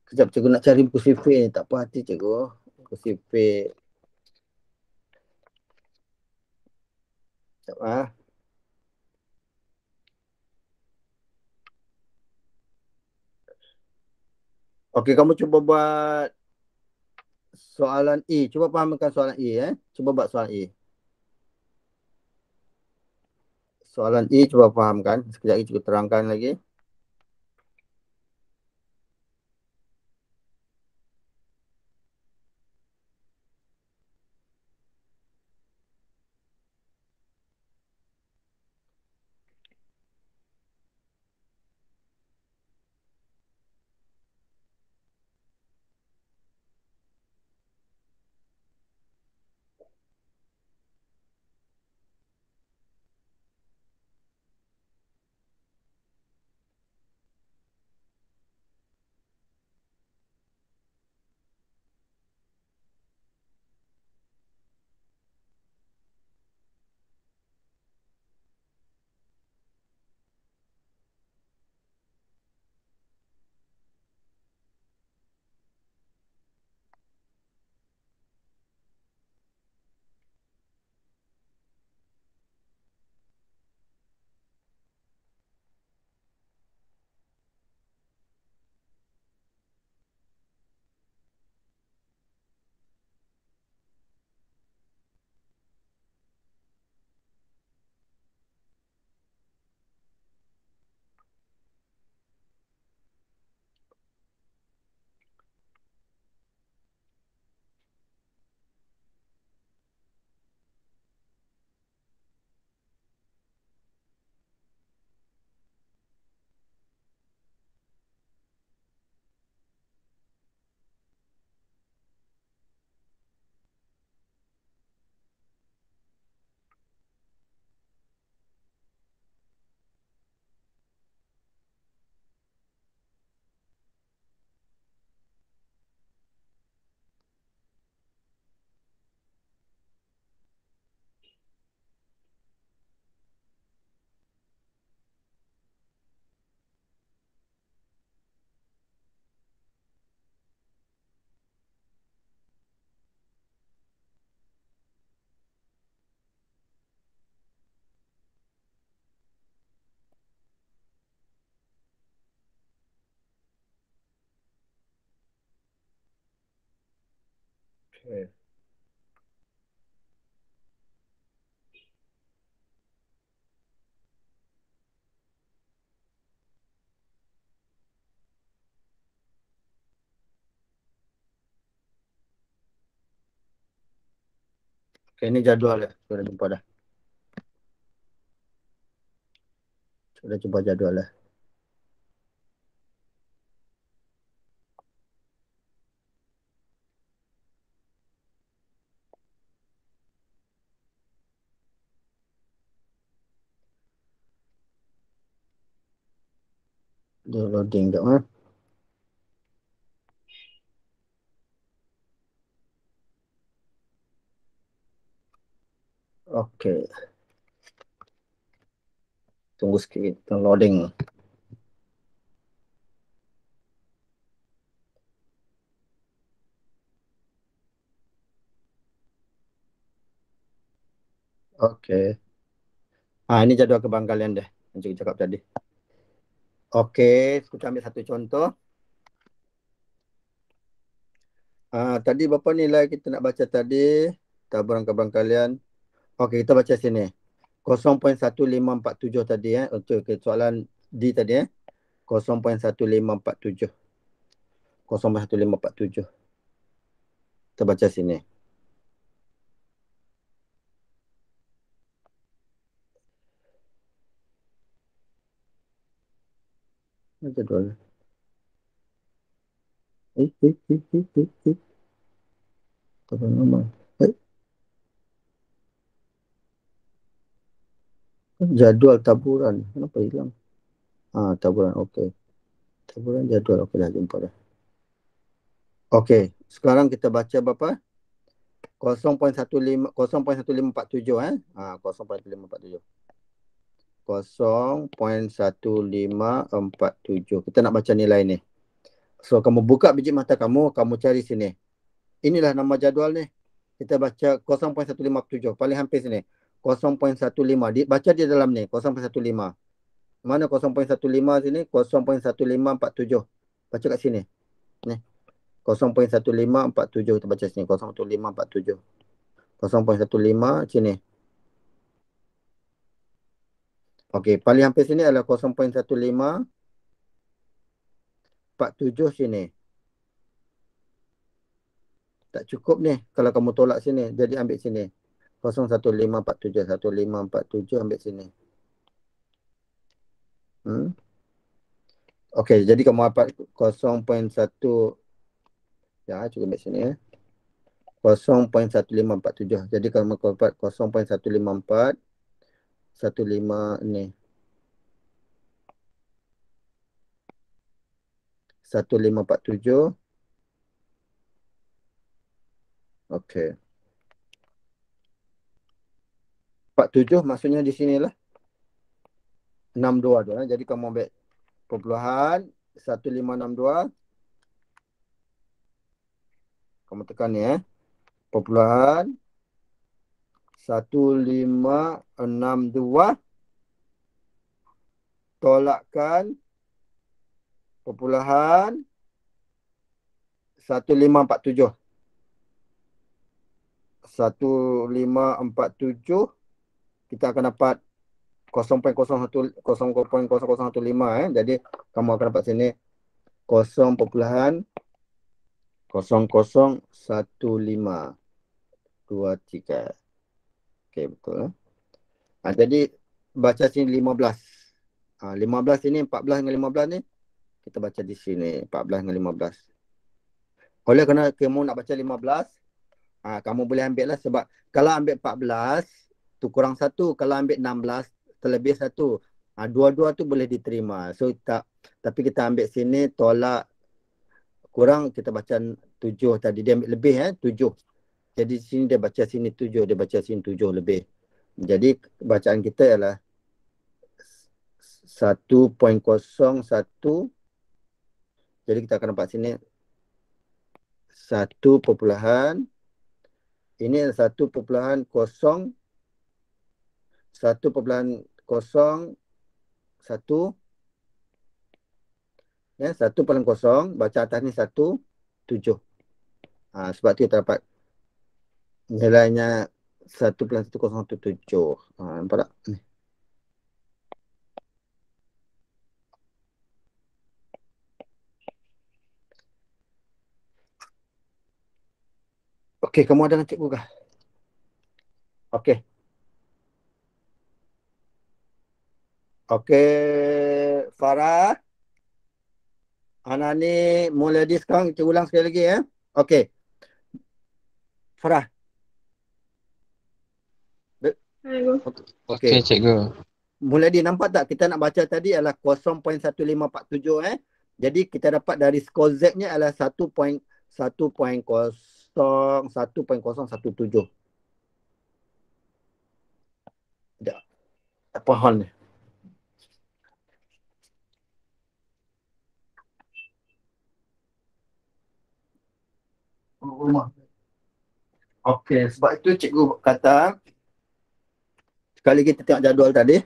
Kejap cikgu nak cari buku sifir ni, tak puas hati cikgu. Buku sifir. Sekejap Okey, kamu cuba buat soalan E. Cuba fahamkan soalan E Cuba buat soalan E. Soalan E cuba fahamkan. Sekejap lagi cikgu terangkan lagi. Okay. Okay, ini jadual ya. Sudah jumpa dah. Sudah jumpa jadual lah. Dia loading tak Okay. Tunggu sikit. Loading. Okay. Ini jadual kebangkalian dia. Yang cikgu cakap tadi. Okay. Kita ambil satu contoh. Tadi berapa nilai kita nak baca tadi? Taburan kebangkalian. Okay, kita baca sini. 0.1547 tadi untuk soalan D tadi 0.1547. 0.1547. Kita baca sini. Jadual. Apa nama? Jadual taburan. Kenapa hilang? Taburan. Okey. Taburan jadual. Okey, dah jumpa dah. Okey, sekarang kita baca berapa? 0.1547 0.1547. 0.1547. Kita nak baca nilai ni. So kamu buka biji mata kamu cari sini. Inilah nama jadual ni. Kita baca 0.157, paling hampir sini. 0.15. Baca di dalam ni, 0.15. Mana 0.15 sini? 0.1547. Baca kat sini. Ni. 0.1547 kita baca sini. 0.1547. 0.15 sini. Okey, paling hampir sini adalah 0.1547 sini. Tak cukup ni kalau kamu tolak sini. Jadi ambil sini. 0.1547. 1547 ambil sini. Okey, jadi kamu dapat 0.1. Ya, cukup ambil sini 0.1547. Jadi kamu dapat 0.154 ni. 1547. Okey. 47 maksudnya di sinilah 62 tu. Jadi kamu ambil perpuluhan 1562. Kamu tekan ni perpuluhan 1562 tolakkan perpuluhan 1547. 1547 kita akan dapat 0.0015 Jadi kamu akan dapat sini 0.001523. Okey, betul. Jadi baca sini 15. 15 ini 14 dengan 15 ni kita baca di sini 14 dengan 15. Oleh kerana kamu nak baca 15, kamu boleh ambil lah, sebab kalau ambil 14 tu kurang 1, kalau ambil 16 terlebih 1. Dua-dua tu boleh diterima. So tapi kita ambil sini tolak kurang, kita baca 7 tadi, dia ambil lebih 7. Jadi sini dia baca sini 7, dia baca sini 7 lebih. Jadi bacaan kita ialah 1.01. Jadi kita akan dapat sini 1 perpuluhan. Ini 1.0 1.01. Ya, 1.0, baca atas ni 1.7. Sebab tu kita dapat nilainya 1.1017. Nampak tak? Ni. Okey, kamu ada dengan cikgu kah? Okey. Okey, Farah. Anani, Mulyadi sekarang kita ulang sekali lagi Okey. Farah. Okey, cikgu. Mulyadi, nampak tak kita nak baca tadi adalah 0.1547 Jadi kita dapat dari skor Z-nya adalah 1.017. Apa hal ni? Rumah. Okey, sebab itu cikgu kata sekali lagi kita tengok jadual tadi.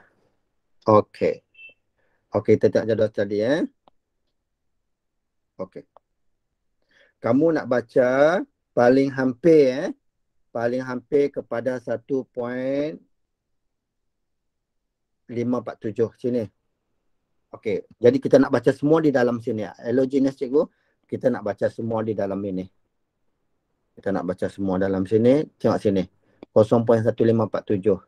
Okey. Okey, kita tengok jadual tadi Okey. Kamu nak baca paling hampir paling hampir kepada 1.547 sini. Okey, jadi kita nak baca semua di dalam sini. Allogenous cikgu, kita nak baca semua di dalam ini. Kita nak baca semua dalam sini, tengok sini. 0.1547.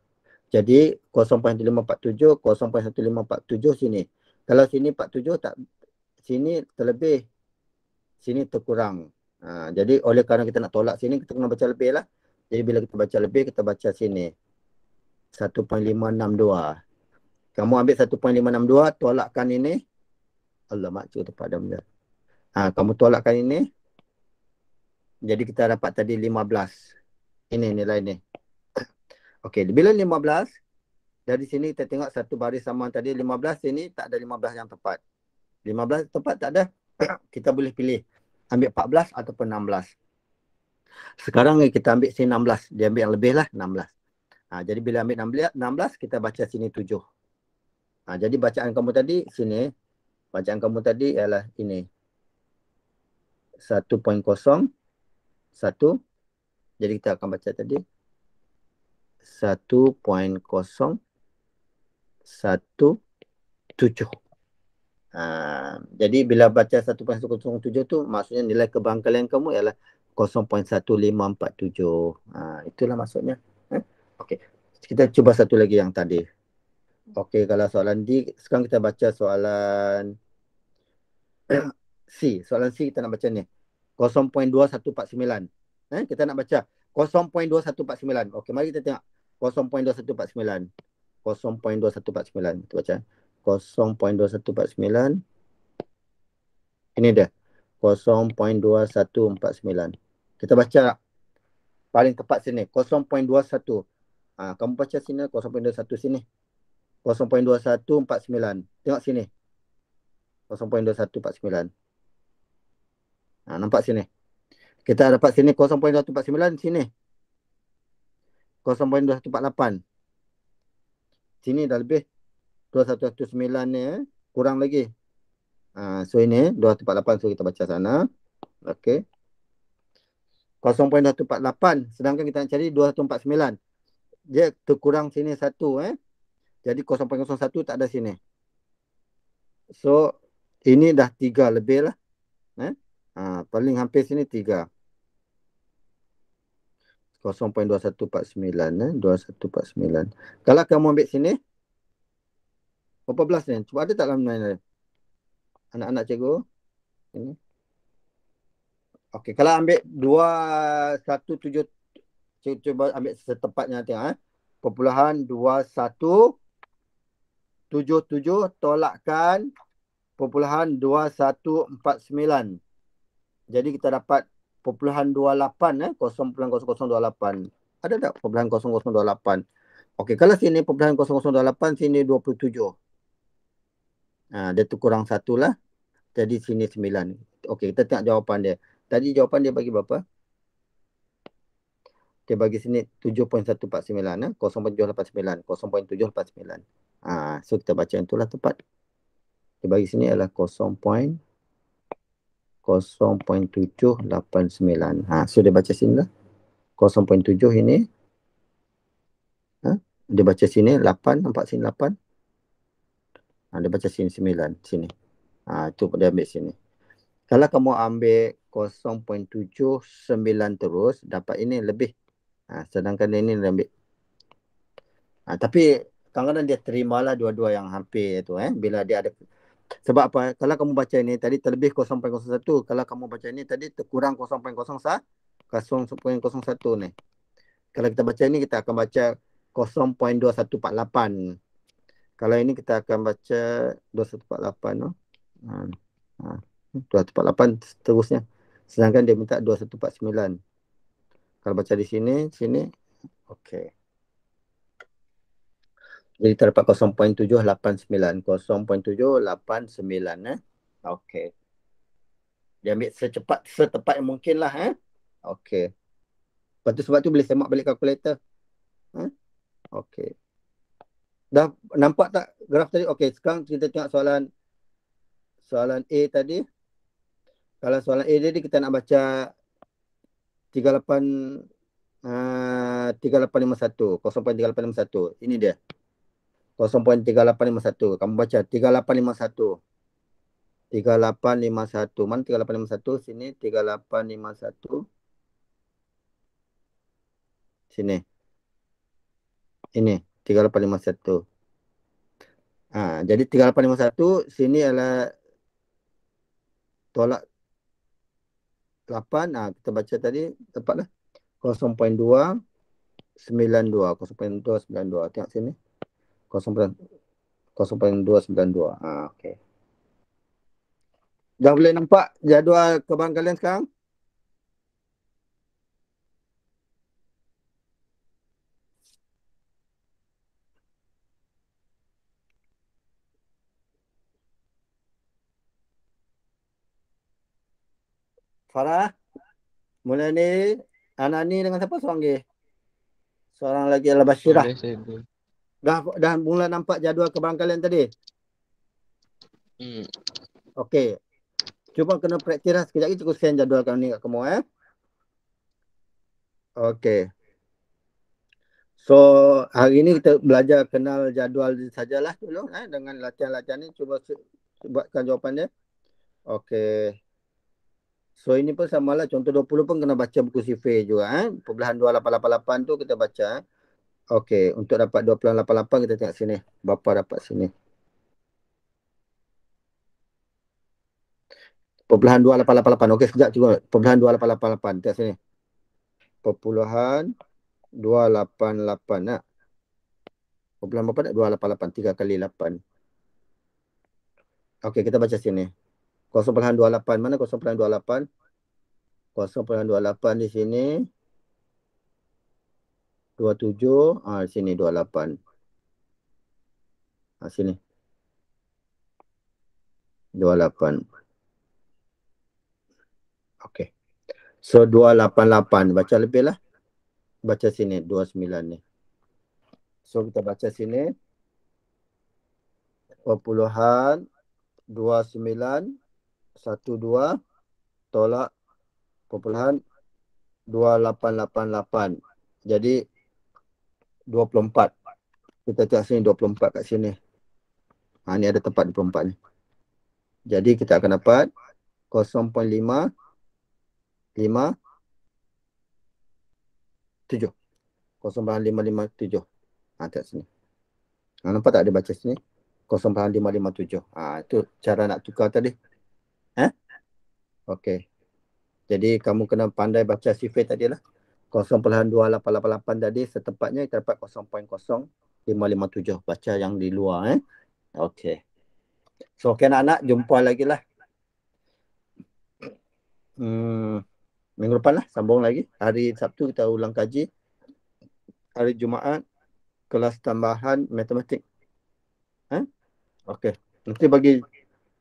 Jadi 0.1547, 0.1547 sini. Kalau sini 47 tak, sini terlebih, sini terkurang. Jadi oleh kerana kita nak tolak sini, kita kena baca lebih lah. Jadi bila kita baca lebih, kita baca sini 1.562. Kamu ambil 1.562, tolakkan ini. Allah mak, cuba terpadam dia. Kamu tolakkan ini. Jadi kita dapat tadi 15. Ini nilai ni. Okey, bila 15, dari sini kita tengok satu baris sama tadi 15, sini tak ada 15 yang tepat. 15 tepat tak ada. Kita boleh pilih ambil 14 ataupun 16. Sekarang kita ambil sini 16. Dia ambil yang lebih lah 16. Jadi bila ambil 16, kita baca sini 7. Jadi bacaan kamu tadi sini. Bacaan kamu tadi ialah ini. 1.01. Jadi kita akan baca tadi 1.017. Jadi bila baca 1.007 tu maksudnya nilai kebangkalian kamu ialah 0.1547. Itulah maksudnya. Okey. Kita cuba satu lagi yang tadi. Okey, kalau soalan D, sekarang kita baca soalan C. Soalan C kita nak baca ni. 0.2149. Kita nak baca 0.2149. Okey, mari kita tengok 0.2149. 0.2149. Kita baca. 0.2149. Ini dia. 0.2149. Kita baca paling tepat sini. 0.21. Kamu baca sini 0.21 sini. 0.2149. Tengok sini. 0.2149. Nampak sini. Kita dapat sini 0.2149 sini. 0.2148. Sini dah lebih 2119 ni kurang lagi. So ini 2148, so kita baca sana. Okey. 0.148 sedangkan kita nak cari 2149. Dia terkurang sini satu Jadi 0.01 tak ada sini. So ini dah 3 lebih lah. Paling hampir sini 3. 0.2149 2149. Kalau kamu ambil sini berapa belas ni? Cuba ada tak dalam ni? Anak-anak cikgu. Ini. Okey, kalau ambil 217, cuba ambil setepatnya tengok Perpuluhan 2177 tolakkan perpuluhan 2149. Jadi kita dapat perpuluhan 28 0.0028. Ada tak perpuluhan 0028? Okey, kalau sini perpuluhan 0028, sini 27. Dia tu kurang 1 lah. Jadi sini 9. Okey, kita tengok jawapan dia. Tadi jawapan dia bagi berapa? Dia bagi sini 7.149, 0.789, 0.789. So kita baca yang itulah tepat. Dia bagi sini adalah 0.789. So dia baca sini lah. 0.7 ini. Dia baca sini 8, nampak sini 8. Dia baca sini 9, sini. Itu dia ambil sini. Kalau kamu ambil 0.79 terus, dapat ini lebih. Sedangkan ini dia ambil. Tapi kadang-kadang dia terimalah dua-dua yang hampir tu. Bila dia ada. Sebab apa? Kalau kamu baca ini tadi terlebih 0.01. Kalau kamu baca ini tadi terkurang 0.01 ni. Kalau kita baca ini kita akan baca 0.2148. Kalau ini kita akan baca 2148. 2148 seterusnya. Sedangkan dia minta 2149. Kalau baca di sini. Okey. Jadi terdapat 0.789. 0.789. Okey. Dia ambil setepat yang mungkin lah. Okey. Lepas tu sebab tu boleh semak balik kalkulator. Okey. Dah nampak tak graf tadi? Okey, sekarang kita tengok soalan A tadi. Kalau soalan A tadi kita nak baca 3851. 0.3851. Ini dia. 0.3851. Kamu baca 3851. 3851. Mana 3851? Sini 3851. Sini. Ini 3851. Jadi 3851 sini adalah tolak 8. Kita baca tadi tepatlah 0.292. 0.292. Tengok sini. 0.292. Okey. Dah boleh nampak jadual kebangkalian sekarang? Farah. Mula ni Anani dengan siapa seorang lagi? Seorang lagi adalah Bashirah. Boleh cikgu. Dah mula nampak jadual kebarangkalian tadi? Okey. Cuba kena praktis lah. Sekejap lagi cikgu send jadual kau ni kat kamu. Okey. So, hari ni kita belajar kenal jadual sajalah dulu. Dengan latihan-latihan ni cuba buatkan jawapan dia. Okey. So, ini pun sama lah. Contoh 20 pun kena baca buku sifir juga. Perbelahan 2888 tu kita baca. Okey. Untuk dapat 2.88 kita tengok sini. Bapa dapat sini. Perbelahan 2888. Okey, sekejap cikgu. Perbelahan 2888. Tengok sini. Perpuluhan 288 nak. Perbelahan berapa nak? 288. 3 kali 8. Okey, kita baca sini. 0.28. Mana 0.28? 0.28 di sini. 27. Di sini 28. Sini. 28. Okey. So 288. Baca lebih lah. Baca sini 29 ni. So kita baca sini. Perpuluhan 2912 tolak perpuluhan 2888. Jadi 24. Kita tengok sini 24 kat sini. Ni ada tempat 24 ni. Jadi kita akan dapat 0.557. Tengok sini. Nampak tak dia baca sini? 0.557. Itu cara nak tukar tadi. Okey. Jadi kamu kena pandai baca sifir tadi lah. 0.2888 tadi setepatnya kita dapat 0.0557. Baca yang di luar. Okey. So okey anak-anak, jumpa lagi lah. Minggu depan lah, sambung lagi. Hari Sabtu kita ulang kaji. Hari Jumaat kelas tambahan matematik. Okey. Nanti bagi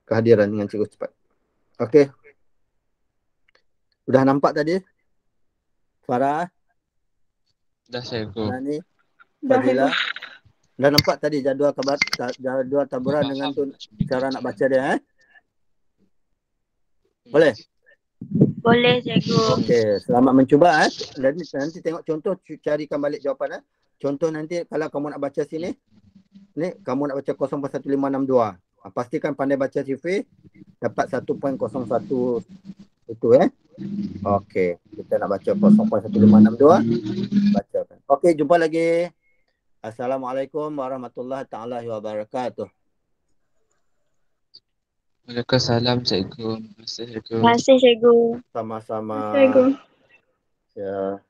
kehadiran dengan cikgu cepat. Okey. Sudah nampak tadi? Farah? Dah cikgu. Nani? Dah, Fadila? cikgu. Dah nampak tadi jadual taburan dengan tu cara nak baca dia? Boleh? Boleh cikgu. Okey, selamat mencuba. Nanti tengok contoh, carikan balik jawapan. Contoh nanti kalau kamu nak baca sini, ni kamu nak baca 0.1562. Pastikan pandai baca sifir, dapat 1.01 itu. Okey, kita nak baca 0.1562. Bacakan. Okey, jumpa lagi. Assalamualaikum warahmatullahi taala wabarakatuh. Waalaikumsalam cikgu. Terima kasih cikgu. Terima kasih cikgu. Sama-sama. Cikgu. Ya.